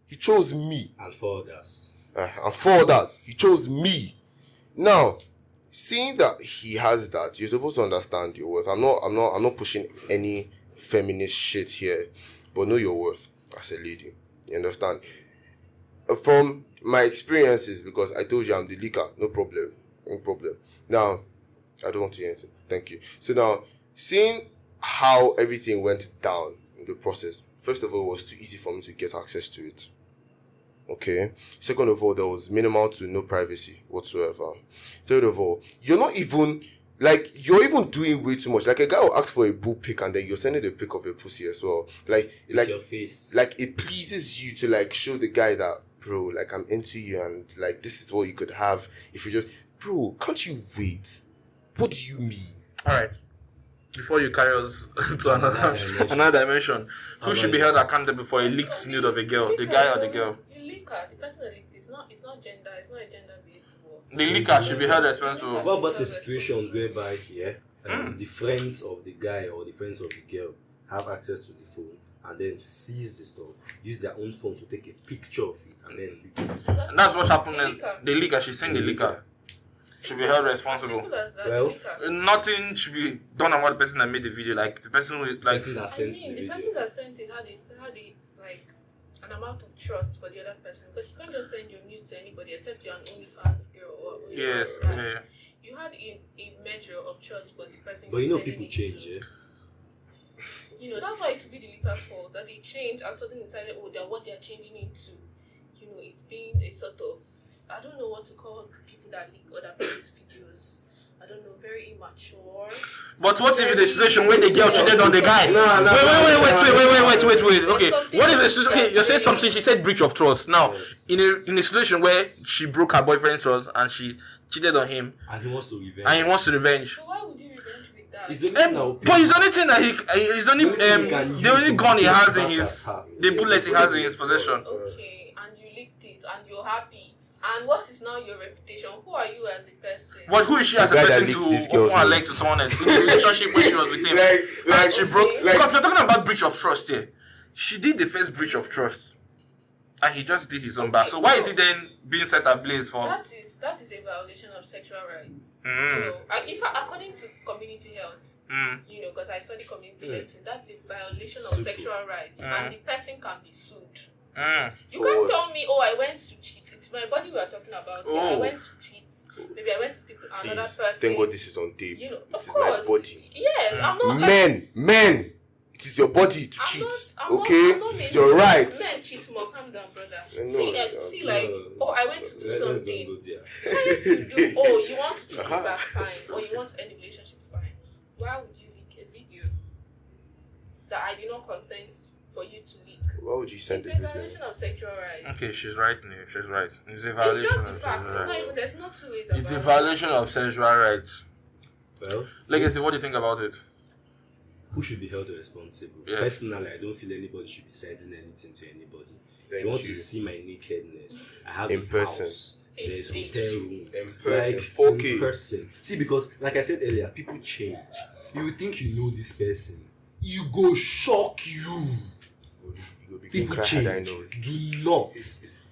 he chose me. And for others. And for others, he chose me. Now, seeing that he has that, you're supposed to understand your worth. I'm not pushing any feminist shit here, but know your worth as a lady. You understand? From my experiences, because I told you I'm the leaker, no problem. Now, I don't want to hear anything. Thank you. So now, seeing how everything went down in the process, first of all, it was too easy for me to get access to it. Okay. Second of all, there was minimal to no privacy whatsoever. Third of all, you're even doing way too much. Like a guy will ask for a boob pic and then you're sending a pic of a pussy as well. Like your face. Like it pleases you to like show the guy that, bro, like I'm into you and like this is what you could have if you just, bro, can't you wait? What do you mean? Alright. Before you carry us to another dimension, who should be held accountable for a leaked nude of a girl? The guy or the girl? The leaker, the person that leaked it, it's not gender, it's not a gender based war. The leaker should be held responsible. What about the situations whereby the friends of the guy or the friends of the girl have access to the phone and then seize the stuff, use their own phone to take a picture of it and then leak it? That's what happened. The The leaker, she's saying the leaker should be held responsible. Simple as that, Well, the leaker. Nothing should be done about the person that made the video. Like the person who is like, Person that I sent mean, the the person video. that sent it had like an amount of trust for the other person, because you can't just send your nude to anybody except you're an OnlyFans girl or OnlyFans yes, guy. yeah. You had a measure of trust for the person. But you you're know sending people it change, to. You know, that's why it would be the leaker's fault that they changed and suddenly decided, what they're changing into, it's being a sort of, I don't know what to call people that leak other people's videos. I don't know, very immature. But what if in the situation where the girl cheated on the guy? Wait. Okay, what if it's okay? You're saying something. She said breach of trust. Now, in a situation where she broke her boyfriend's trust and she cheated on him, And he wants to revenge. and he wants to revenge. So why would you revenge with that? It's the only thing that will But it's the only thing that he's the only the only gun he has in back his at her. the bullet he has in his possession. Okay, and you leaked it and you're happy. And what is now your reputation? Who are you as a person? But who is she as a The guy that person leaked this to open girl's her name. leg to someone else in a relationship when she was with him? Like She broke. Okay. Because we're talking about breach of trust here. She did the first breach of trust, and he just did his own back. So why is he then being set ablaze for? That is a violation of sexual rights. Mm. According to community health, because I study community medicine, that's a violation of Simple. sexual rights, and the person can be sued. You can't tell me, I went to cheat. It's my body we are talking about. Yeah, I went to cheat. Maybe I went to sleep with another person. Thank God this is on tape. You know, it is my body. Yes, I'm not. Men. It is your body to cheat. It is your right. Men cheat more. Calm down, brother. I went to do something. What used to do? You want to cheat back, fine. Or you want to end the relationship, fine. Why would you leak a video that I did not consent for you to leak? Why would you send it's the a video? violation of sexual rights. Okay, she's right. She's right. It's a violation it's just of the fact. sexual It's not rights. even. There's no two ways about it. It's a violation of sexual rights. Well, Legacy, what do you think about it? who should be held responsible? Yeah. Personally, I don't feel anybody should be sending anything to anybody. If you want to see my nakedness, I have In a person. house. There's HD. hotel room. In person, Like, 4K. in person. See, because like I said earlier, people change. You will think you know this person. You go shock you. You will begin People cry change. had I known. Do not,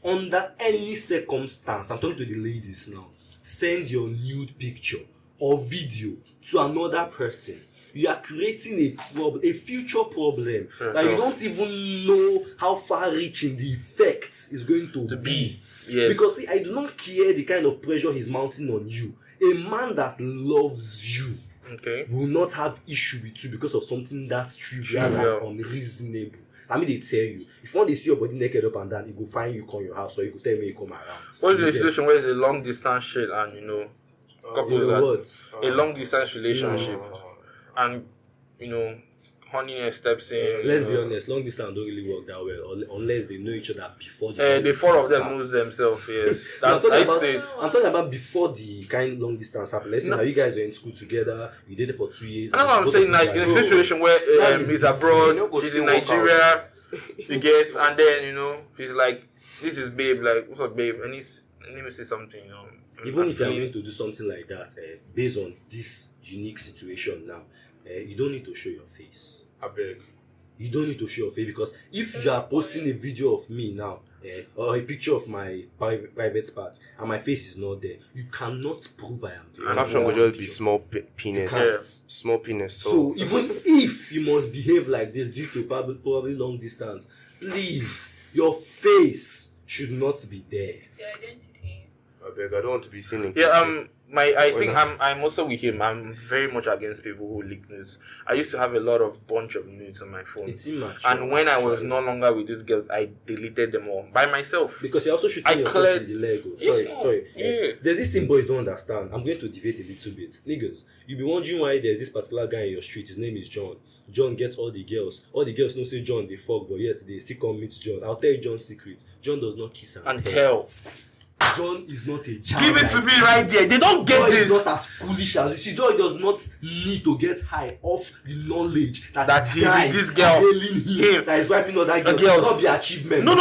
under any circumstance, I'm talking to the ladies now, send your nude picture or video to another person. You are creating a future problem that you don't even know how far-reaching the effect is going to be. Yes. Because see, I do not care the kind of pressure he's mounting on you. A man that loves you will not have issue with you because of something that's trivial and unreasonable. I mean, they tell you, if one they see your body naked up and down, he go find you, come your house, or he go tell me you come around. What is the situation where it's a long distance shit and couples a long distance relationship and honeyness steps in. Let's be honest, long distance don't really work that well unless they know each other before the four of them knows themselves. Yes, I'm talking about before the kind long distance happened. Let's say now you guys were in school together, you did it for 2 years. I know what I'm saying. Like in a situation where he's abroad, she's in Nigeria, you get, and then he's like, "This is babe, like what's up, babe?" And let me say something, Even if you're going to do something like that, based on this unique situation now, you don't need to show your face. I beg. You don't need to show your face because if you are posting a video of me now, or a picture of my private part, and my face is not there, you cannot prove I am there. Caption could just be small penis. Small penis. So even if you must behave like this due to probably long distance, please, your face should not be there. It's your identity. I beg. I don't want to be seen in I'm also with him. I'm very much against people who leak nudes. I used to have a lot of bunch of nudes on my phone. It's immature. And when I was no longer with these girls, I deleted them all by myself. Because you're also shooting yourself in the leg. Sorry. There's this thing boys don't understand. I'm going to deviate a little bit. Niggas, you'll be wondering why there's this particular guy in your street. His name is John. John gets all the girls. All the girls know say John they fuck, but yet they still come meet John. I'll tell you John's secret. John does not kiss and tell. John is not a child. Give it to me right there. They don't get John this. Is not as foolish as you see. John does not need to get high off the knowledge that this girl hailing him that is wiping other girls. Not the achievement. No.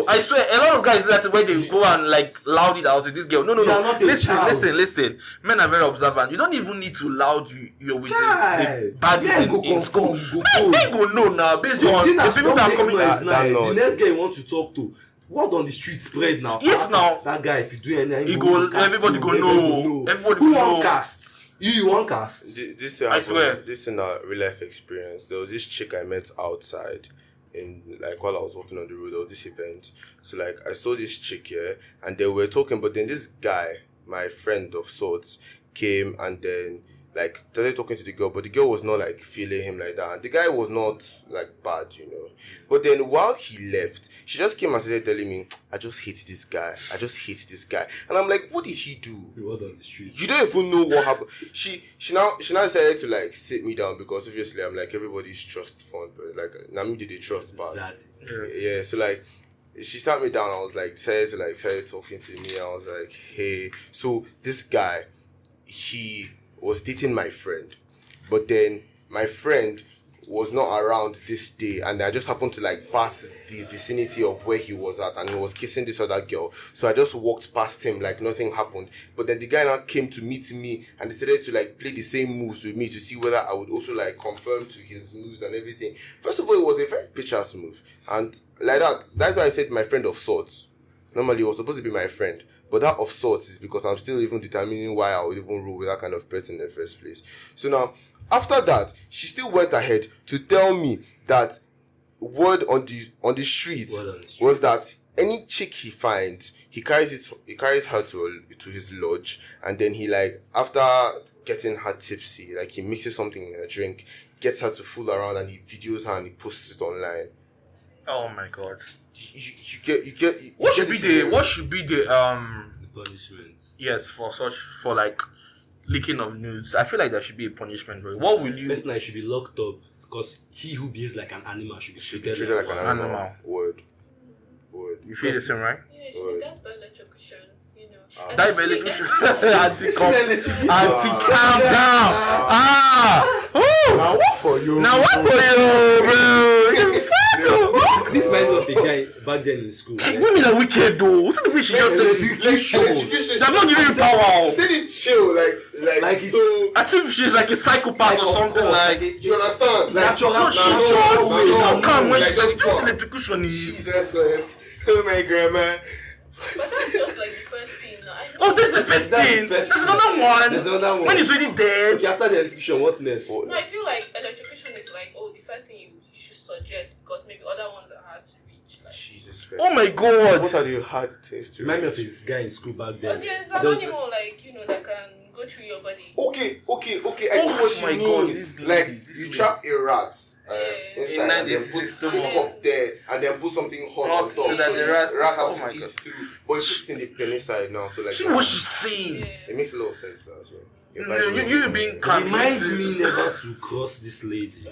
I swear, a lot of guys do that when they go and like loud it out with this girl. No. Listen. Men are very observant. You don't even need to loud your with the baddies in school. Men go know now based on the people that are coming. The next guy you want to talk to. What on the street spread now? Yes, now. That guy, if you do anything, everybody go know. Everybody who know. Who cast? You won't cast. This I swear. This in a real life experience. There was this chick I met outside, while I was walking on the road. There was this event. So I saw this chick here, and they were talking. But then this guy, my friend of sorts, came and then started talking to the girl, but the girl was not feeling him like that, and the guy was not bad, But then while he left, she just came and started telling me, I just hate this guy. And I'm like, what did he do? He was on the street. You don't even know what happened. She now decided to sit me down because obviously I'm everybody's trust fund, but Nami did a trust part. Yeah, so she sat me down. I was started talking to me. I was like, hey, so this guy, he was dating my friend, but then my friend was not around this day, and I just happened to pass the vicinity of where he was at, and he was kissing this other girl. So I just walked past him like nothing happened. But then the guy now came to meet me and decided to play the same moves with me to see whether I would also confirm to his moves and everything. First of all, it was a very bitch-ass move, and that's why I said my friend of sorts. Normally, he was supposed to be my friend. But that of sorts is because I'm still even determining why I would even roll with that kind of person in the first place. So now, after that, she still went ahead to tell me that word on the street was that any chick he finds, he carries her to his lodge, and then he like after getting her tipsy, like he mixes something in a drink, gets her to fool around, and he videos her and he posts it online. Oh my god! You get. What should be the punishment? Yes, for like leaking of nudes. I feel like there should be a punishment. Bro. What will you? Personally, should be locked up because he who behaves like an animal should be treated like an animal. Word. You feel the same, right? Yeah, she be that's by electrocution, you know. That by electrocution. Auntie, calm down. Now what for you? Bro? This man was the guy back then in school. Hey, women are wicked though. What's the way she just said? They're not giving you power. She said it chill, like so. As if she's like a psychopath or something. Like, you understand? Like, she's so calm when she's doing electrocution. Jesus Christ. Oh my grandma. But that's just like the first thing. Oh, this is the first thing. There's another one. When it's already dead. Okay, after the electrocution, what next? No, I feel like electrocution is like, the first thing you should suggest because maybe other ones are hard to reach. Like, Jesus Christ. Oh my god. What are the hard things to Remind me of this guy in school back then. But there's an animal like, that can go through your body. Okay. I see what she means. Like, you trap a rat inside and then put some cup there and then put something hot on top so that the rat has to eat through. But it's just in the penny side now, so like. See what she's saying. It makes a lot of sense now as well. You being calm. Remind me never to cross this lady.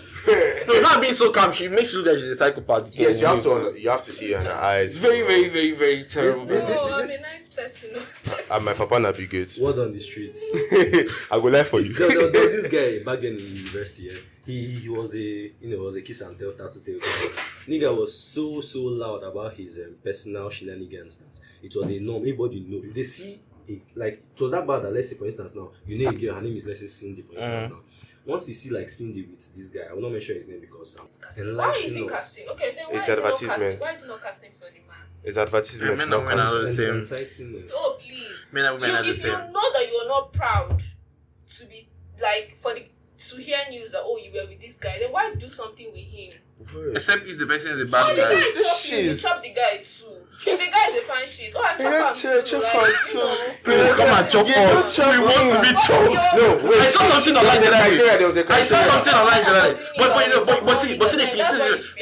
No, not being so calm. She makes you look like she's a psychopath. Yes, you have to see her in her eyes. It's very, very, very, very terrible. Oh, I'm a nice person. And my papa na be good. Word on the streets. I go lie for you. There was this guy back then in university. He was a kiss and tell tattoo. Nigga was so loud about his personal shenanigans. It was a norm. Everybody know. If they see it was that bad that, let's say for instance now, you know a girl, her name is, let's say, Cindy for instance now. Once you see like Cindy with this guy, I will not mention his name because why is he casting? Okay, then why is advertisement. Why is he not casting for the man? It's advertisement. Men and women are the same. Oh please. Men and women are the same. If you know that you are not proud to be like to hear news that you were with this guy, then why do something with him? Except if the person is a bad guy. You chop the guy too. If the guy is a fan shit, I chop him too. Please come and chop us. We want to be chopped. No, wait. I saw something online the other day. I saw something online the other day. But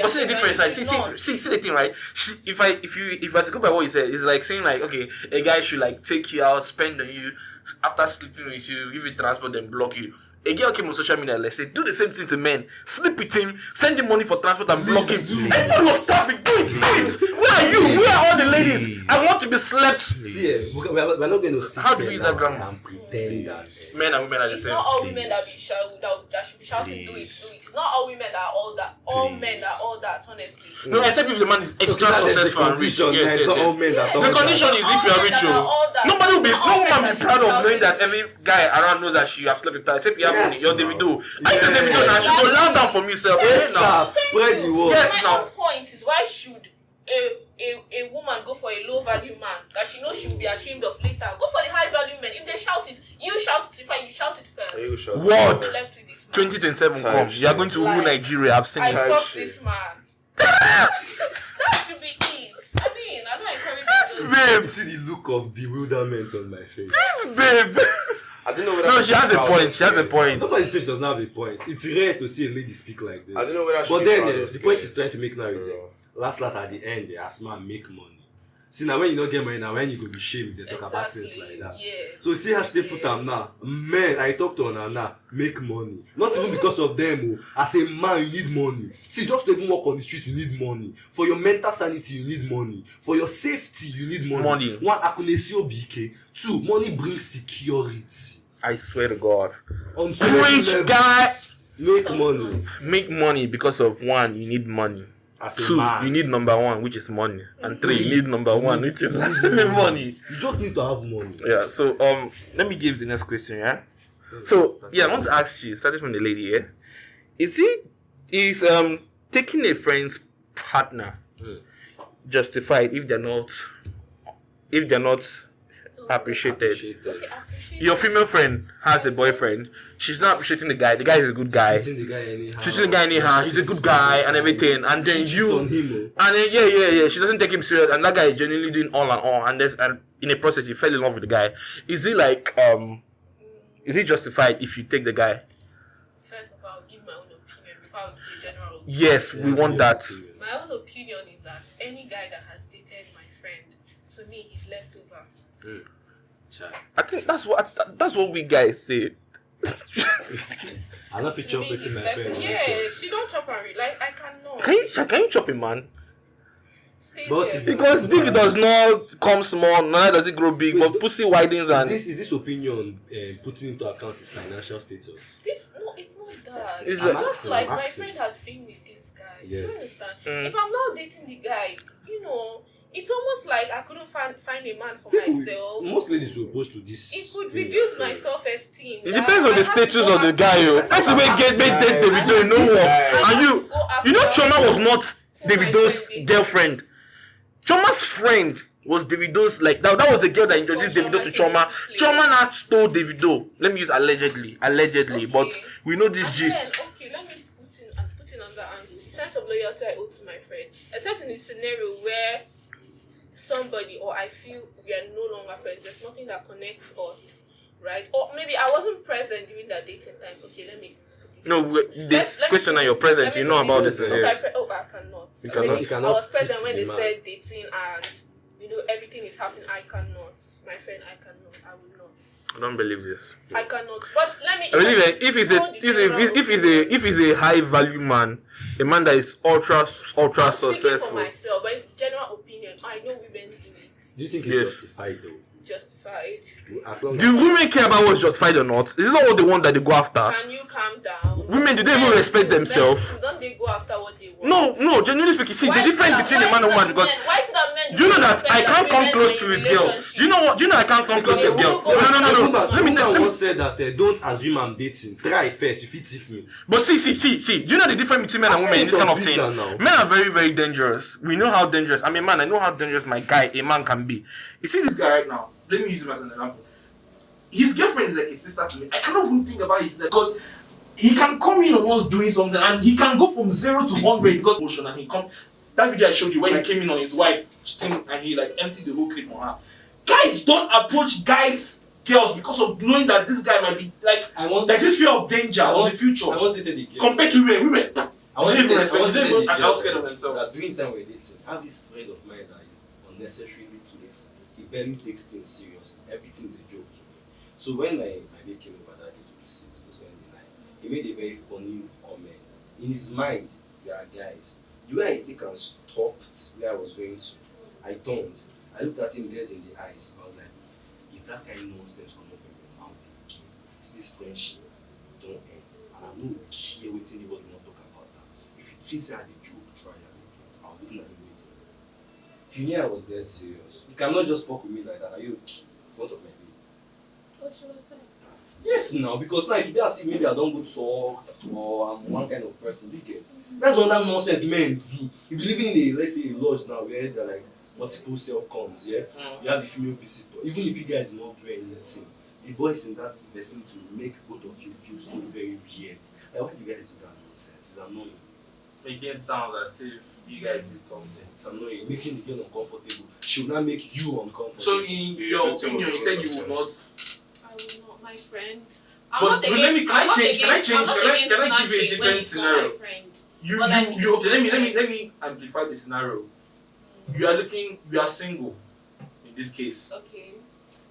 see the difference. Like, see the thing, right? If I to go by what you said, it's like saying like, okay, a guy should like take you out, spend on you, after sleeping with you, give you transport, then block you. A girl came on social media, let's say, do the same thing to men. Sleep with him, send him money for transport and block him. Everybody will stop it. Do it. Where are you? Where are all the ladies? I want to be slept. See, we're not going to sit how do we use that grammar? and pretend that men and women are the it's same. not all women that should be shouting, do it. It's not all women that are all that. All men are all that, honestly. No, except if the man is extra successful and rich. Yes. Not all men that The condition is if you are rich. No man will be proud of knowing that every guy around knows that you have slept with her. Except you have money. You're Davido. I know Davido now. She go loud down for yourself. Yes, sir. Spread the word. Yes, now. My point is, why should a woman go for a low value man that she knows she will be ashamed of later? Go for the high value men. If they shout it, you shout it. In fact, you shout it first. You shout. What? So left with this man. 2027 comes. You are going to rule Nigeria. I've seen I it. trust this man. That should be it. I mean, I don't encourage this. Babe. You see the look of bewilderment on my face. Babe. I don't know whether No, she has a point. She has a point. Nobody says she doesn't have a point. It's rare to see a lady speak like this. I don't know whether she But be then proud of the point it. she's trying to make now is last at the end, as man make money. See now when you don't get money, now when you go be shamed, they talk about things like that. Yeah. So see how they put them now. Men, I talk to her now, make money. Not even because of them. As a man, you need money. See, just to even walk on the street, you need money. For your mental sanity, you need money. For your safety, you need money. One, akunesio BK. Two, money brings security. I swear to God. On Rich guy. Make money. Make money because of one, you need money. As a Two, man. you need number one, which is money. And three, you need number one, which is money. You just need to have money. Yeah, so let me give the next question, yeah? So I want to ask you, starting from the lady, yeah? Is taking a friend's partner justified if they're not appreciated. Okay, appreciate Your female friend has a boyfriend. She's not appreciating the guy. The guy is a good guy. Treating The guy anyhow. He's a good guy and everything. And then you, and then yeah. She doesn't take him serious, and that guy is genuinely doing all and all. And in a process, you fell in love with the guy. Is it like is it justified if you take the guy? First of all, I'll give my own opinion before I give a general opinion. Yes, we want that. My own opinion is that any guy that has dated my friend, to me, is leftover. I think that's what we guys say. I love you chop it in my friend. Yeah, she don't chop and like I cannot. Can you chop a man? But Because dick does not come small, neither does it grow big, but pussy widens and is this opinion putting into account his financial status? It's not that. It's It's like- just like my friend has been with this guy. Do you Yes. understand? If I'm not dating the guy, it's almost like I couldn't find a man for myself. Most ladies will oppose to this. It could reduce my self-esteem. it depends on the status of the guy. That's the way get date Davido in no war. And you know Choma was not Davido's girlfriend. Choma's friend was Davido's, like that was the girl that introduced Davido to Choma. Choma now stole Davido. Let me use allegedly, Okay. but we know this And gist. then, okay, let me put in another angle. The sense of loyalty I owe to my friend, except in the scenario where somebody or I feel we are no longer friends. There's nothing that connects us, right? Or maybe I wasn't present during that dating time. Okay, let me. No, this question and your present, you know about this. Yes. I cannot. You cannot. You cannot I was present when they demand. started dating and everything is happening. I cannot. My friend, I cannot. I will not. I don't believe this. I cannot. But let me. I believe that if he's a high value man, a man that is ultra For successful. myself, but in general opinion, I know women do it. Do you think Yes. it's justified though? Justified. As long Do women care about what's justified or not? Is it not what they want that they go after? Can you calm down? Women, do they even respect themselves? Don't they go after what they want? No, genuinely speaking, see the difference between a man and woman, because why is it that men do you know that I can't come women close are to in his girl? Do you know what? Do you know I can't come close to his girl? Because No. Let me tell you. Once said that don't assume I'm dating. Try first. If it tiff me. But see. Do you know the difference between men and women in this kind of thing? Now. Men are very, very dangerous. We know how dangerous. I mean, man, I know how dangerous a man can be. You see this guy right now. Let me use him as an example. His girlfriend is like a sister to me. I cannot even think about his sister because he can come in on us doing something and he can go from 0 to 100 because emotion and he come. That video I showed you where he came in on his wife cheating and he like emptied the whole clip on her. Guys don't approach girls because of knowing that this guy might be like there's this fear of danger of the future. I once dated a girl. Compared to women. I was dating a I'm girl scared of themselves. that during time we're dating, I have this friend of mine that is unnecessarily playful. He barely takes things seriously. Everything's a joke to me. So when my babe came over that day to visit, to spend the night, he made a very funny comment. In his mind, we are guys. The way I think I stopped where I was going to, I turned. I looked at him dead in the eyes. I was like, if that kind of nonsense come off from your mouth again, it's this friendship don't end. And I'm not care what anybody want to talk about that. If you think I had a joke, try it. I'll do that waiting. If you knew I was dead serious, you cannot just fuck with me like that. Are you okay? In front of my baby? What should I say? Yes, now, because now it be as if maybe I don't go talk or I'm one kind of person. You get? That's what that nonsense men do. You believe in let's say a lodge now where there are like multiple self-coms, yeah? You have a female visitor. Even if you guys not do anything, the boys in that person to make both of you feel so very weird. Like, why do you guys do that nonsense? It's annoying. Making it sound as if you guys did something. It's annoying. Making the girl uncomfortable. She will not make you uncomfortable. So in your opinion, you said you will not. I will not, my friend. But let me give you a different scenario. Let me amplify the scenario. You are single in this case. Okay.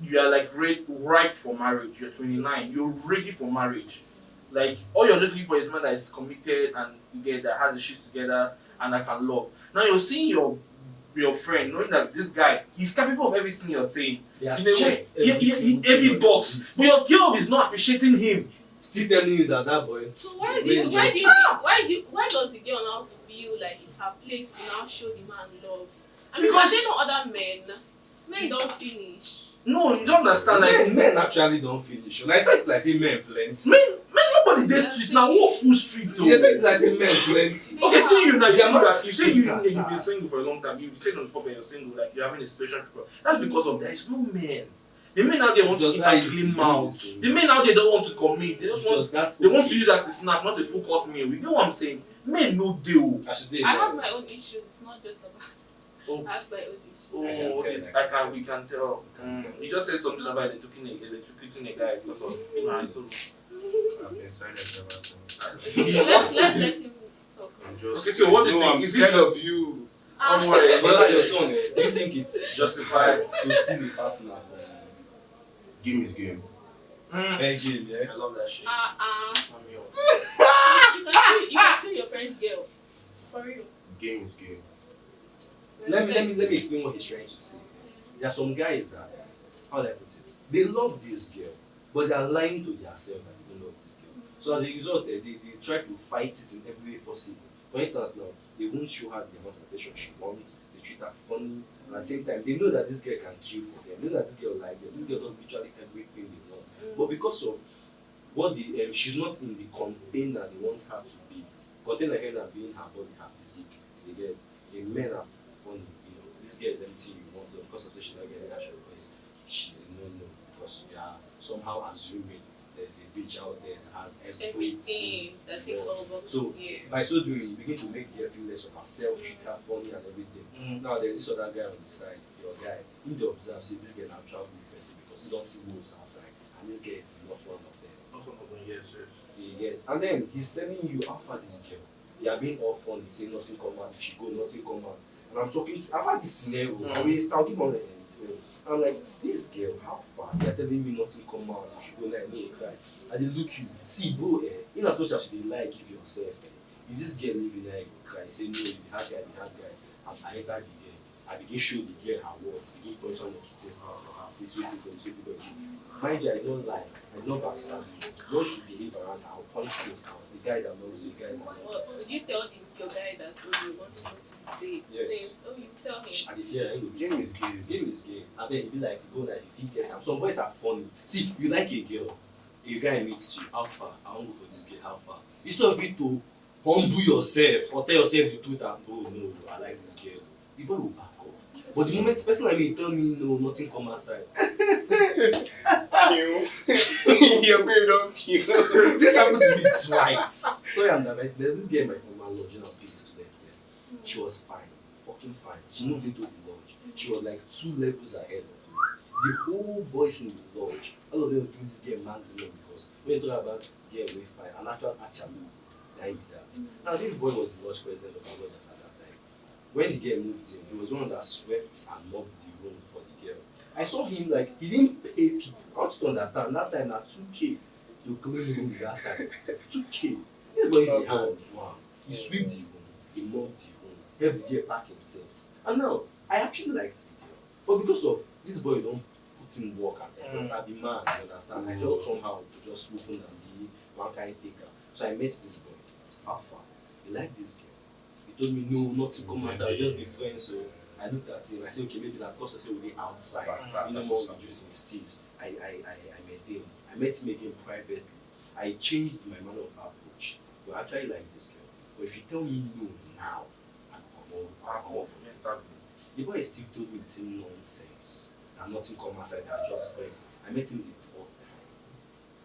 You are like ripe for marriage. You're 29. You're ready for marriage. Like all you're just looking for is a man that is committed and that has the shit together and that can love. Now you're seeing your friend, knowing that this guy, he's capable of everything you're saying. He has in a way, checked every box. But your girl is not appreciating him. Still telling you that boy. So why does the girl now feel like it's her place to now show the man love? I mean, Because- are there no other men? Men don't finish. No, you don't understand. Like Men actually don't finish. Like that's like say men plenty. men, nobody this street now. Walk full street though. Yeah, that's like say men plenty. Okay, so you now Yeah, you say you've been single for a long time. You say on the top you're single, like you're having a situation. That's because of there is no men. The men out there want to keep a clean mouth. The men out there don't want to commit. They just want they want to use that as a snack, not a full course meal. You know what I'm saying? Men no deal. I have my own issues. It's not just about. I have my own issues. We can tell. You just said something about electrocuting a guy because of I've been silent ever since. Let's let him talk. So what do you think? I'm scared of you. Don't worry. Brother, your tongue. Do you think it's justified to steal a partner? Game is game. Fair game, yeah. I love that shit. You can steal your friend's girl. For real. Game is game. Let me explain what he's trying to say. There are some guys that, how do I put it? They love this girl, but they are lying to themselves that they don't love this girl. So as a result, they try to fight it in every way possible. For instance, now they won't show her the amount of attention she wants. They treat her funny, and at the same time, they know that this girl can kill for them. They know that this girl like them. This girl does literally everything they want. But because of what she's not in the container they want her to be. Container here being her body, her physique. They get men are funny, this girl is everything you want, so because of such not getting natural voice, she's a no-no because you are somehow assuming there's a bitch out there that has everything that takes all boxes. So by so doing, you begin to make the girl feel less of herself, treat her funny and everything. Now there's this other guy on the side, your guy, he observes, see this girl now travel person because he don't see wolves outside, and this girl is not one of them. Not one of them, yes. You get, and then he's telling you how far this girl. They are being all funny, say nothing come out. If she go, nothing come out. And I'm talking to, I've had this scenario. I'll give on the scenario. I'm like, this girl, how far? They are telling me nothing come out. If she go, like, no, cry. And they look you. See, bro, in as much as they like, give yourself, if this girl live in there, you go cry. Say, no, the hard guy. As I enter the girl, I begin show the girl her words. Begin point on to test out for her. Say, sweetie boy. Mind you, I don't lie. I don't backstab you. You don't should behave around her. I'll point things out. The guy that knows, the guy that knows. Well, would you tell your guy that you want to go to the date? Yes. Says, you tell him. And if game is game. And then you be like, go like if you get them. Some boys are funny. See, you like a girl, a guy meets you, how far? I won't go for this girl, how far? Instead of you to humble yourself or tell yourself the truth and go, no, I like this girl. The boy will back off. But the moment person like me tell me no, nothing come outside. Your beard don't kill. This happened to me twice. Sorry, I'm that there's this girl in my former lodge, and I see the student here. She was fine, fucking fine. She moved into the lodge. She was like 2 levels ahead of me. The whole boys in the lodge, all of them was giving this girl maximum because when you talk about girl we fine, an actual attribute, dying with that. Now this boy was the lodge president of our lodge at that time. When the girl moved in, he was one that swept and mopped the room for the girl. I saw him like he didn't pay people. I want to understand that time at 2K to clean room that time. 2K. This boy is a hand to one. He swept the room, he mopped the room, helped the girl pack in things. And now I actually liked the girl. But because of this boy don't put in work and effort, I be man, you understand? I felt somehow to just swoop in and be one kind taker. So I met this boy. How far? He liked this girl. He told me no, nothing come outside, I'll just be friends. So I looked at him, I said, okay, maybe that because I said we'll be outside, you know, more reducing steals. I met him. I met him again privately. I changed my manner of approach. So I actually like this girl. But if you tell me no now, I'm off. The boy still told me the same nonsense. And nothing come outside, they are just friends. I met him the 4th time.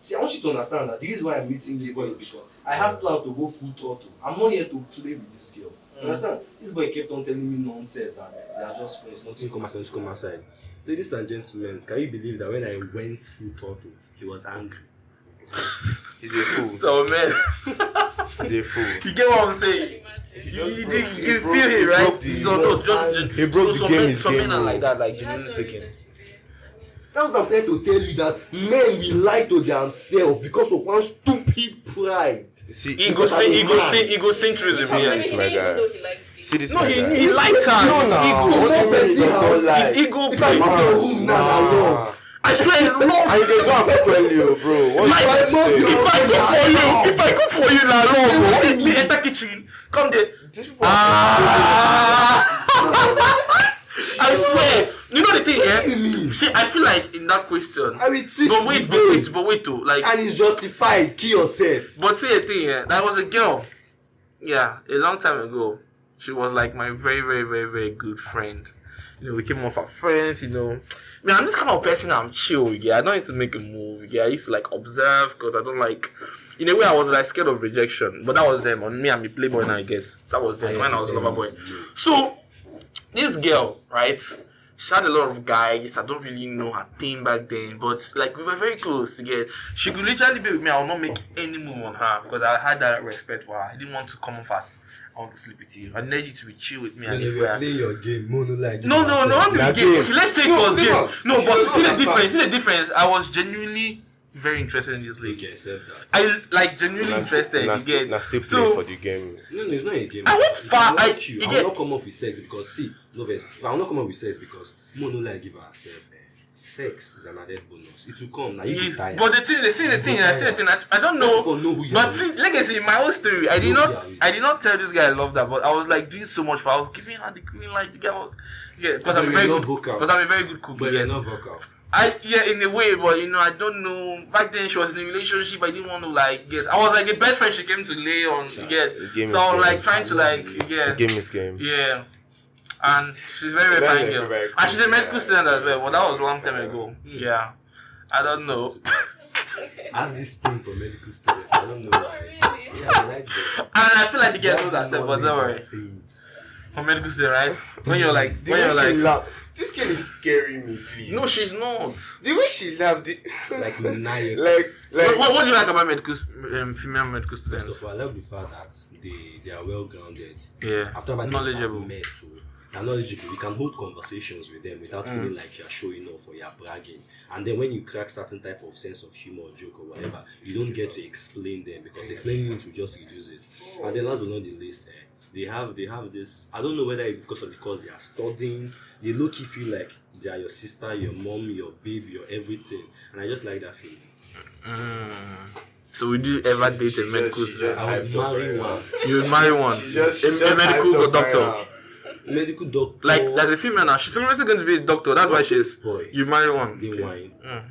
See, I want you to understand that the reason why I'm meeting this boy is because I have plans to go full throttle. I'm not here to play with this girl. You understand? This boy kept on telling me nonsense that they are just friends, nothing come outside. Ladies and gentlemen, can you believe that when I went full throttle, he was angry? He's a fool. So man, He's a fool. you get what I'm saying? You feel it, right? He broke the game. Some men are like that, like genuinely speaking. That's what I'm trying to tell you, that men will lie to themselves because of one stupid pride. See, egocentrism. Yeah, this my guy. See this my guy. He liked her. His ego. If I go to your room now, I love. I swear, love. I dey do am frequently, bro. If I cook for you, na love. Bro. Me enter kitchen, come there. I swear. You know the thing, yeah? See, I feel like in that question. I will teach but wait, too. Like, and it's justified. Kill yourself. But see the thing, yeah? That was a girl. Yeah, a long time ago. She was like my very, very, very, very good friend. we came off our friends, I'm this kind of person, I'm chill, I don't need to make a move, I used to like observe, because I don't like, in a way I was like scared of rejection, but that was them. On me, I'm a playboy now, I guess. That was them when I was a lover boy. So, this girl, right, she had a lot of guys. I don't really know her thing back then, but like we were very close together. She could literally be with me. I will not make any move on her because I had that respect for her. I didn't want to come off as I want to sleep with you. I needed you to be chill with me. When you were playing your game, no, like no, not the game. Okay, let's say it was game. No, but see the difference. I was genuinely very interested in this league. Okay, accept that. I like genuinely interested. You get still play for the game. No, it's not a game. I went far. I will not come off with sex because I will not come up with sex because no like give herself. Sex is an added bonus. It will come now. Yes, but the thing. I don't know. But see, legacy in my own story, I did not tell this guy I loved her, but I was like doing so much for. I was giving her the green light. The guy was because I'm a very good cook. But you're not vocal. In a way, but I don't know. Back then she was in a relationship. I didn't want to I was like the best friend she came to lay on. So I was like trying to game is game. Yeah. And she's very, very fine girl. And she's a medical student as well. But that was a long time ago. Yeah. I don't know. I have this thing for medical students. I don't know. Oh, really? Yeah, I like that. And I feel like the girl knows herself, but don't worry. For medical student, right? When you're like, this girl is scaring me, please. No, she's not. The way she laughed, like maniac. What do you like about female medical students? First of all, I love the fact that they are well grounded. Yeah. After knowledgeable. They're knowledgeable. You can hold conversations with them without feeling like you're showing off or you're bragging. And then when you crack certain type of sense of humor or joke or whatever, you don't get to explain them because explaining it will just reduce it. And then last but not the least, they have this. I don't know whether it's because they are studying. They low-key feel like they are your sister, your mom, your baby, your everything. And I just like that feeling. So would you ever date a medical student? I would marry one. You would marry one? A medical doctor? Medical doctor. Like, there's a female now. She's also going to be a doctor. That's why she's. You marry one.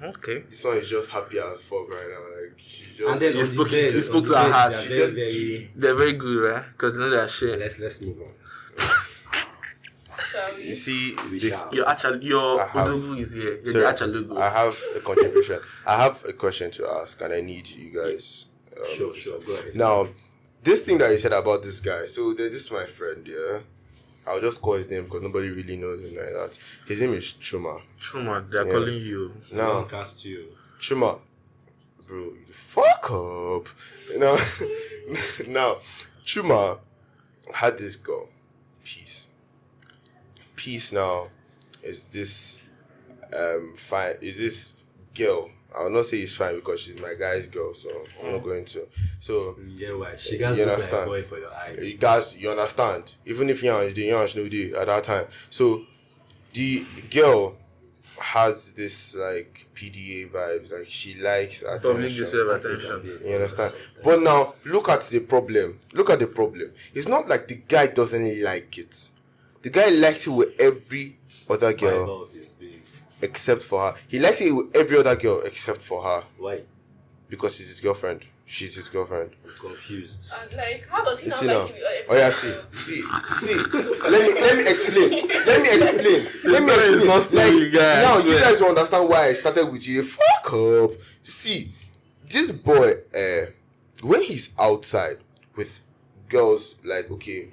Okay. This one is just happy as fuck right now. Like, she just. And then you spoke to her heart. They're very good, right? Because they know they're shit. Let's move on. You see, your Odogu is here. I have a contribution. I have a question to ask, and I need you guys. Sure. Go ahead. Now, this thing that you said about this guy. So there's this my friend, yeah. I'll just call his name because nobody really knows him like that. His name is Chuma. They're calling you. Now, cast you. Chuma, bro, you fuck up. Now, Chuma had this girl, Peace now is this fine. Is this girl? I will not say it's fine because she's my guy's girl, so I'm not going to. So yeah, why? She got a boy for your eye. You guys, you understand? Even if Yansh no day at that time. So the girl has this like PDA vibes, like she likes attention. You understand? But now look at the problem. It's not like the guy doesn't like it. The guy likes it with every other girl. Except for her. He likes it with every other girl except for her. Why? Because she's his girlfriend. I'm confused. How does he not like you? Oh yeah, see. Let me explain. Now you guys will understand why I started with you. Fuck up. See, this boy, when he's outside with girls, like okay,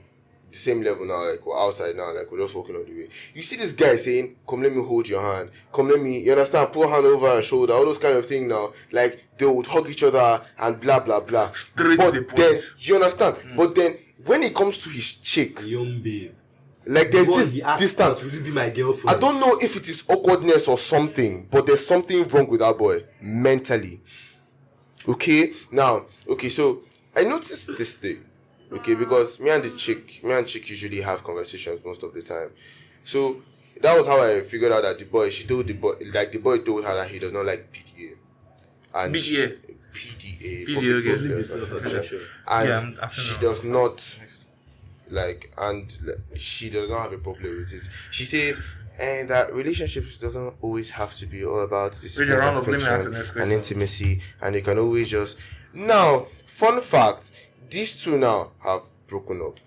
the same level now, like we're outside now, like we're just walking on the way. You see this guy saying, "Come, let me hold your hand. Come, let me," you understand? Put hand over her shoulder, all those kind of things. Now, like they would hug each other and blah blah blah. Straight but to the point. Then you understand. But then when it comes to his chick, young babe, like there's this distance. Will you be my girlfriend? I don't know if it is awkwardness or something, but there's something wrong with that boy mentally. Okay, now, so I noticed this thing. Okay, because me and chick usually have conversations most of the time. So that was how I figured out that the boy told her that he does not like PDA. And PDA. And she does not like, and she does not have a problem with it. She says, and that relationships doesn't always have to be all about this affection and intimacy, and you can always just. Now, fun fact, these two now have broken up.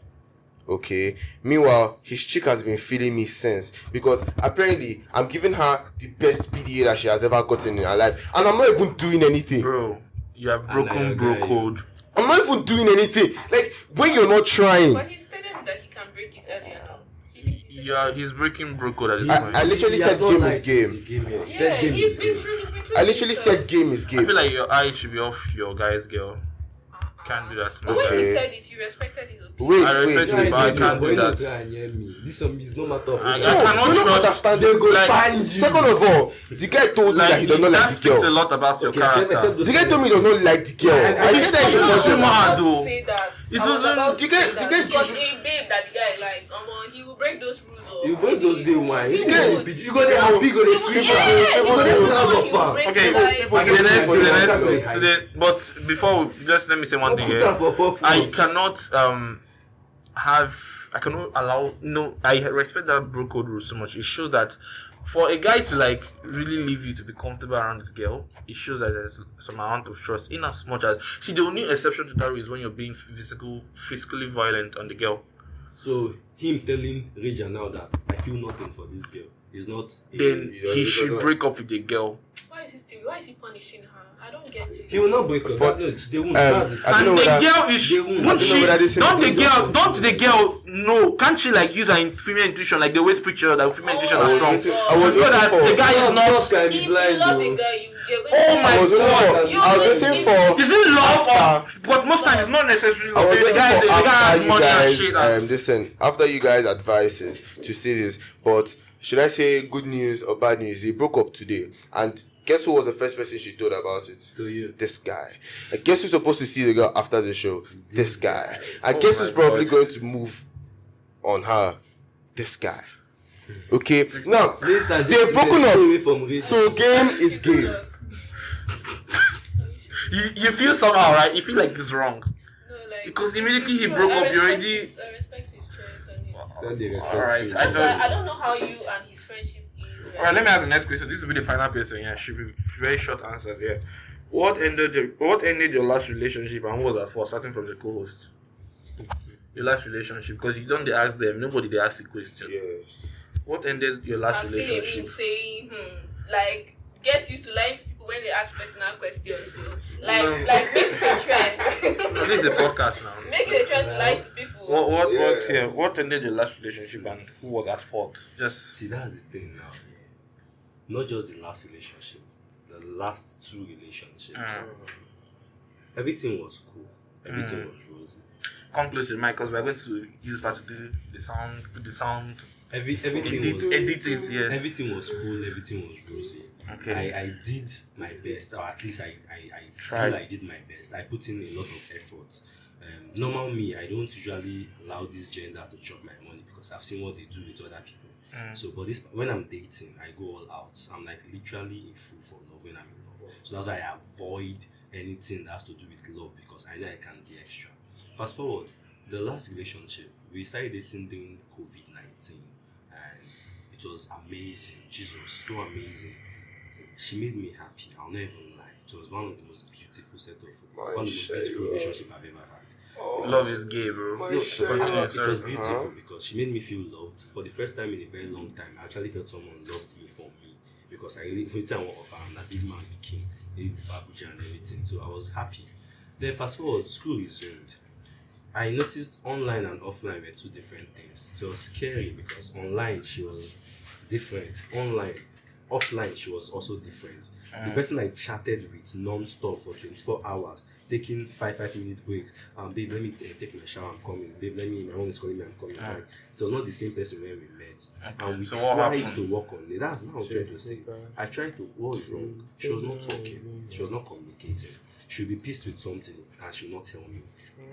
Okay. Meanwhile, his chick has been feeling me since because apparently I'm giving her the best PDA that she has ever gotten in her life, and I'm not even doing anything. Bro, you have broken bro code. I'm not even doing anything. Like when you're not trying. But he stated that he can break it earlier now. He's breaking bro code at this point. I literally said game is game. Yeah, he's been true. I literally said game is game. I feel like your eyes should be off your guy's girl. Can't do that. But when he said it, you respected his opinion. Wait. I can't do that. This one is no matter of I You cannot don't understand. They go find you. Second of all, the guy told me that he does not like the speaks a girl. lot about your character. The guy told me he does not like the girl. I said that It's he's not too not. mad To though. say that. It I was wasn't- about to the guy- say the that guy because just- a babe that the guy likes, he will break those rules. You break those day one. He You would. go there happy, go there sleep. Okay, but before just let me say one thing here. I cannot allow. No, I respect that bro code rule so much. It shows that for a guy to like really leave you to be comfortable around this girl, it shows that there's some amount of trust. In as much as the only exception to that rule is when you're being physically violent on the girl. So him telling Reja now that I feel nothing for this girl is not. Then he should break up with the girl. Why is he punishing her? I don't get it. He will not break up. No, they won't. I And don't know the whether. girl is don't the girl know? Can't she like use her female intuition like the way preacher that female intuition is strong? I was So that waiting the for. guy is not. Can If be you blind. love a though. guy, you're going Oh to my I was waiting for. Is it love? After- But most times it's not necessarily I love. was The waiting guy for has after you money and guys. shit. And Listen, after you guys' advices to see this, but should I say good news or bad news? He broke up today, and guess who was the first person she told about it? To you. This guy. And guess who's supposed to see the girl after the show? This guy. And guess who's probably going to move on her? This guy. Okay. Now they've broken up, so game is game. you feel somehow, right? You feel like this is wrong. No, like, Because immediately it's he true. broke I up, you respect already. I respect his choice and his. Then they respect Alright, you. I I don't know how you and his friendship is. Right? Alright, let me ask the next question. This will be the final question. Yeah, should be very short answers. Yeah. What ended your last relationship and what was that for? Starting from the co-host. Your last relationship, because you don't ask them. Nobody they ask the question. Yes. What ended your last I've seen a relationship? meme saying, like, get used to lying to people when they ask personal questions. So, like make it a trend. No, this is a podcast now. Make it a trend to lie to people. What ended your last relationship and who was at fault? Just See, that's the thing now. Yeah. Not just the last relationship, the last two relationships. Everything was cool. Everything was rosy. come close to the mic because we're going to use part to do the sound. Everything was Edit it, yes. Everything was cool. Everything was rosy. Okay. I did my best, or at least I Tried. feel I did my best. I put in a lot of effort. Normal me, I don't usually allow this gender to chop my money because I've seen what they do with other people. So, but this when I'm dating, I go all out. I'm like literally a fool for love when I'm in love. So that's why I avoid anything that has to do with love because I know I can be extra. Fast forward, the last relationship, we started dating during COVID-19 and it was amazing. Jesus, so amazing. She made me happy. I'll never lie. It was one of the most beautiful one of the most beautiful relationships I've ever had. Love is gay, bro. No, it was beautiful because she made me feel loved. For the first time in a very long time, I actually felt someone loved me for me because I really went and offer and that big man became Abuja and everything. So I was happy. Then fast forward, school resumed. I noticed online and offline were two different things. It was scary because online she was different. Offline she was also different. The person I chatted with non-stop for 24 hours, taking 5-minute breaks. Babe, let me take my shower, I'm coming. Babe, my mom is calling me, I'm coming. Like, it was not the same person when we met. And we tried to work on it. That's not what I'm trying to say. I tried to, what was wrong? She was not talking. She was not communicating. She would be pissed with something and she would not tell me.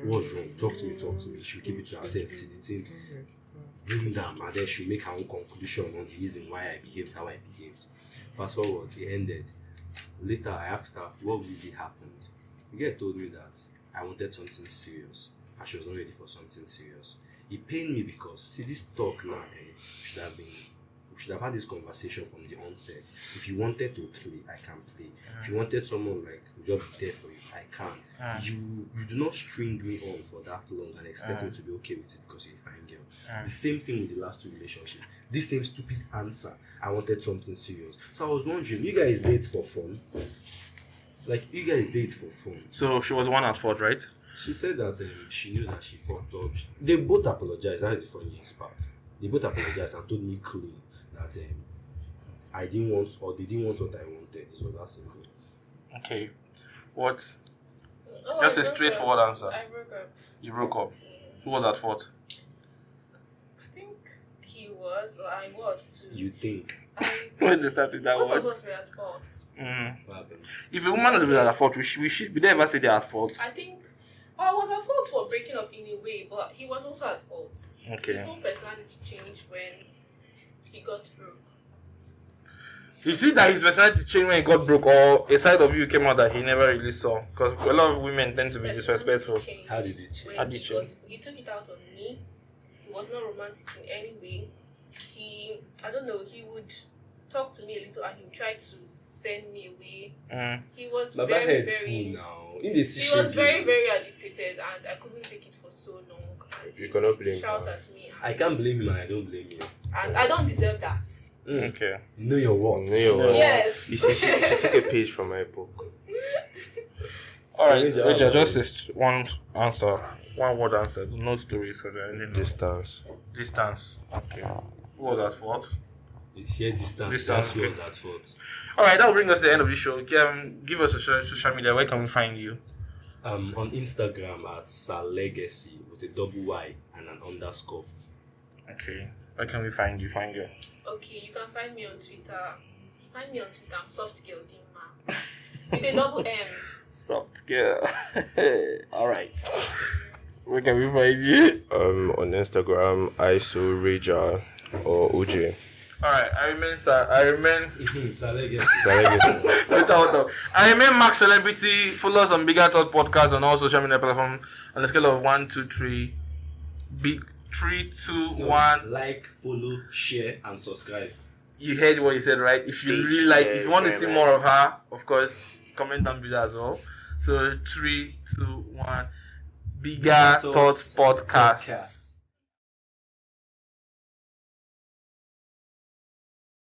What's wrong? Talk to me. She will keep it to herself till the thing bring down, and then she'll make her own conclusion on the reason why I behaved how I behaved. Fast forward, it ended. Later, I asked her what really happened. The girl told me that I wanted something serious, and she was not ready for something serious. It pained me because, see, this talk now should have been we should have had this conversation from the onset. If you wanted to play, I can play. If you wanted someone like who just be there for you, I can. You do not string me on for that long and expect me to be okay with it because you're a fine girl. The same thing with the last two relationships. This same stupid answer. I wanted something serious. So I was wondering, you guys date for fun? Like, you guys date for fun? So she was the one at fault, right? She said that she knew that she fucked up. They both apologized. That is the funniest part. They both apologized and told me clean that I didn't want, or they didn't want what I wanted. So that's simple. Okay. What? Oh, Just a straightforward answer. I broke up. You broke up. Who was at fault? I think he was, or I was too. You think? When they started that Both word. of us were at fault. What happened? If a woman is at fault, we should. Did they ever say they're at fault? I think I was at fault for breaking up in a way, but he was also at fault. Okay. His whole personality changed when he got broke. You see that his personality changed when he got broke, or a side of you came out that he never really saw? Because a lot of women tend to be disrespectful. How did it change? How did it change? He took it out on me. He was not romantic in any way. I don't know, he would talk to me a little and he would try to send me away. He was Baba very, head very... full now. He was very, very agitated and I couldn't take it for so long. And You cannot blame shout her. at me. I can't blame him and I don't blame you. And I don't deserve that. Okay. You know your worth. Yes. You see, she took a page from my book. Alright, Rachel, just one answer. One word answer. No stories for the ending. Distance. Distance. Okay. Who was at fault? Share distance. Distance, That's who okay. was at fault. Alright, that will bring us to the end of the show. Give us a social media. Where can we find you? On Instagram at Salegacy with a double Y and an underscore. Okay. Where can we find you? Find you. Okay, you can find me on Twitter. Find me on Twitter. I'm Soft Girl Dimma. With a double M. Soft girl. Alright. Where can we find you? On Instagram, ISO Raja or OJ. Alright, I remain Salegacy. Wait, hold on. I remain Max Celebrity. Follow us on Bigger Thought Podcast on all social media platforms on a scale of 1, 2, 3. Big 3, 2, 1. Like, follow, share, and subscribe. You heard what you said, right? If you Stay really like, tuned, if you want to see man. more of her, of course, comment down below as well. So 3, 2, 1. Bigger Thoughts Podcast.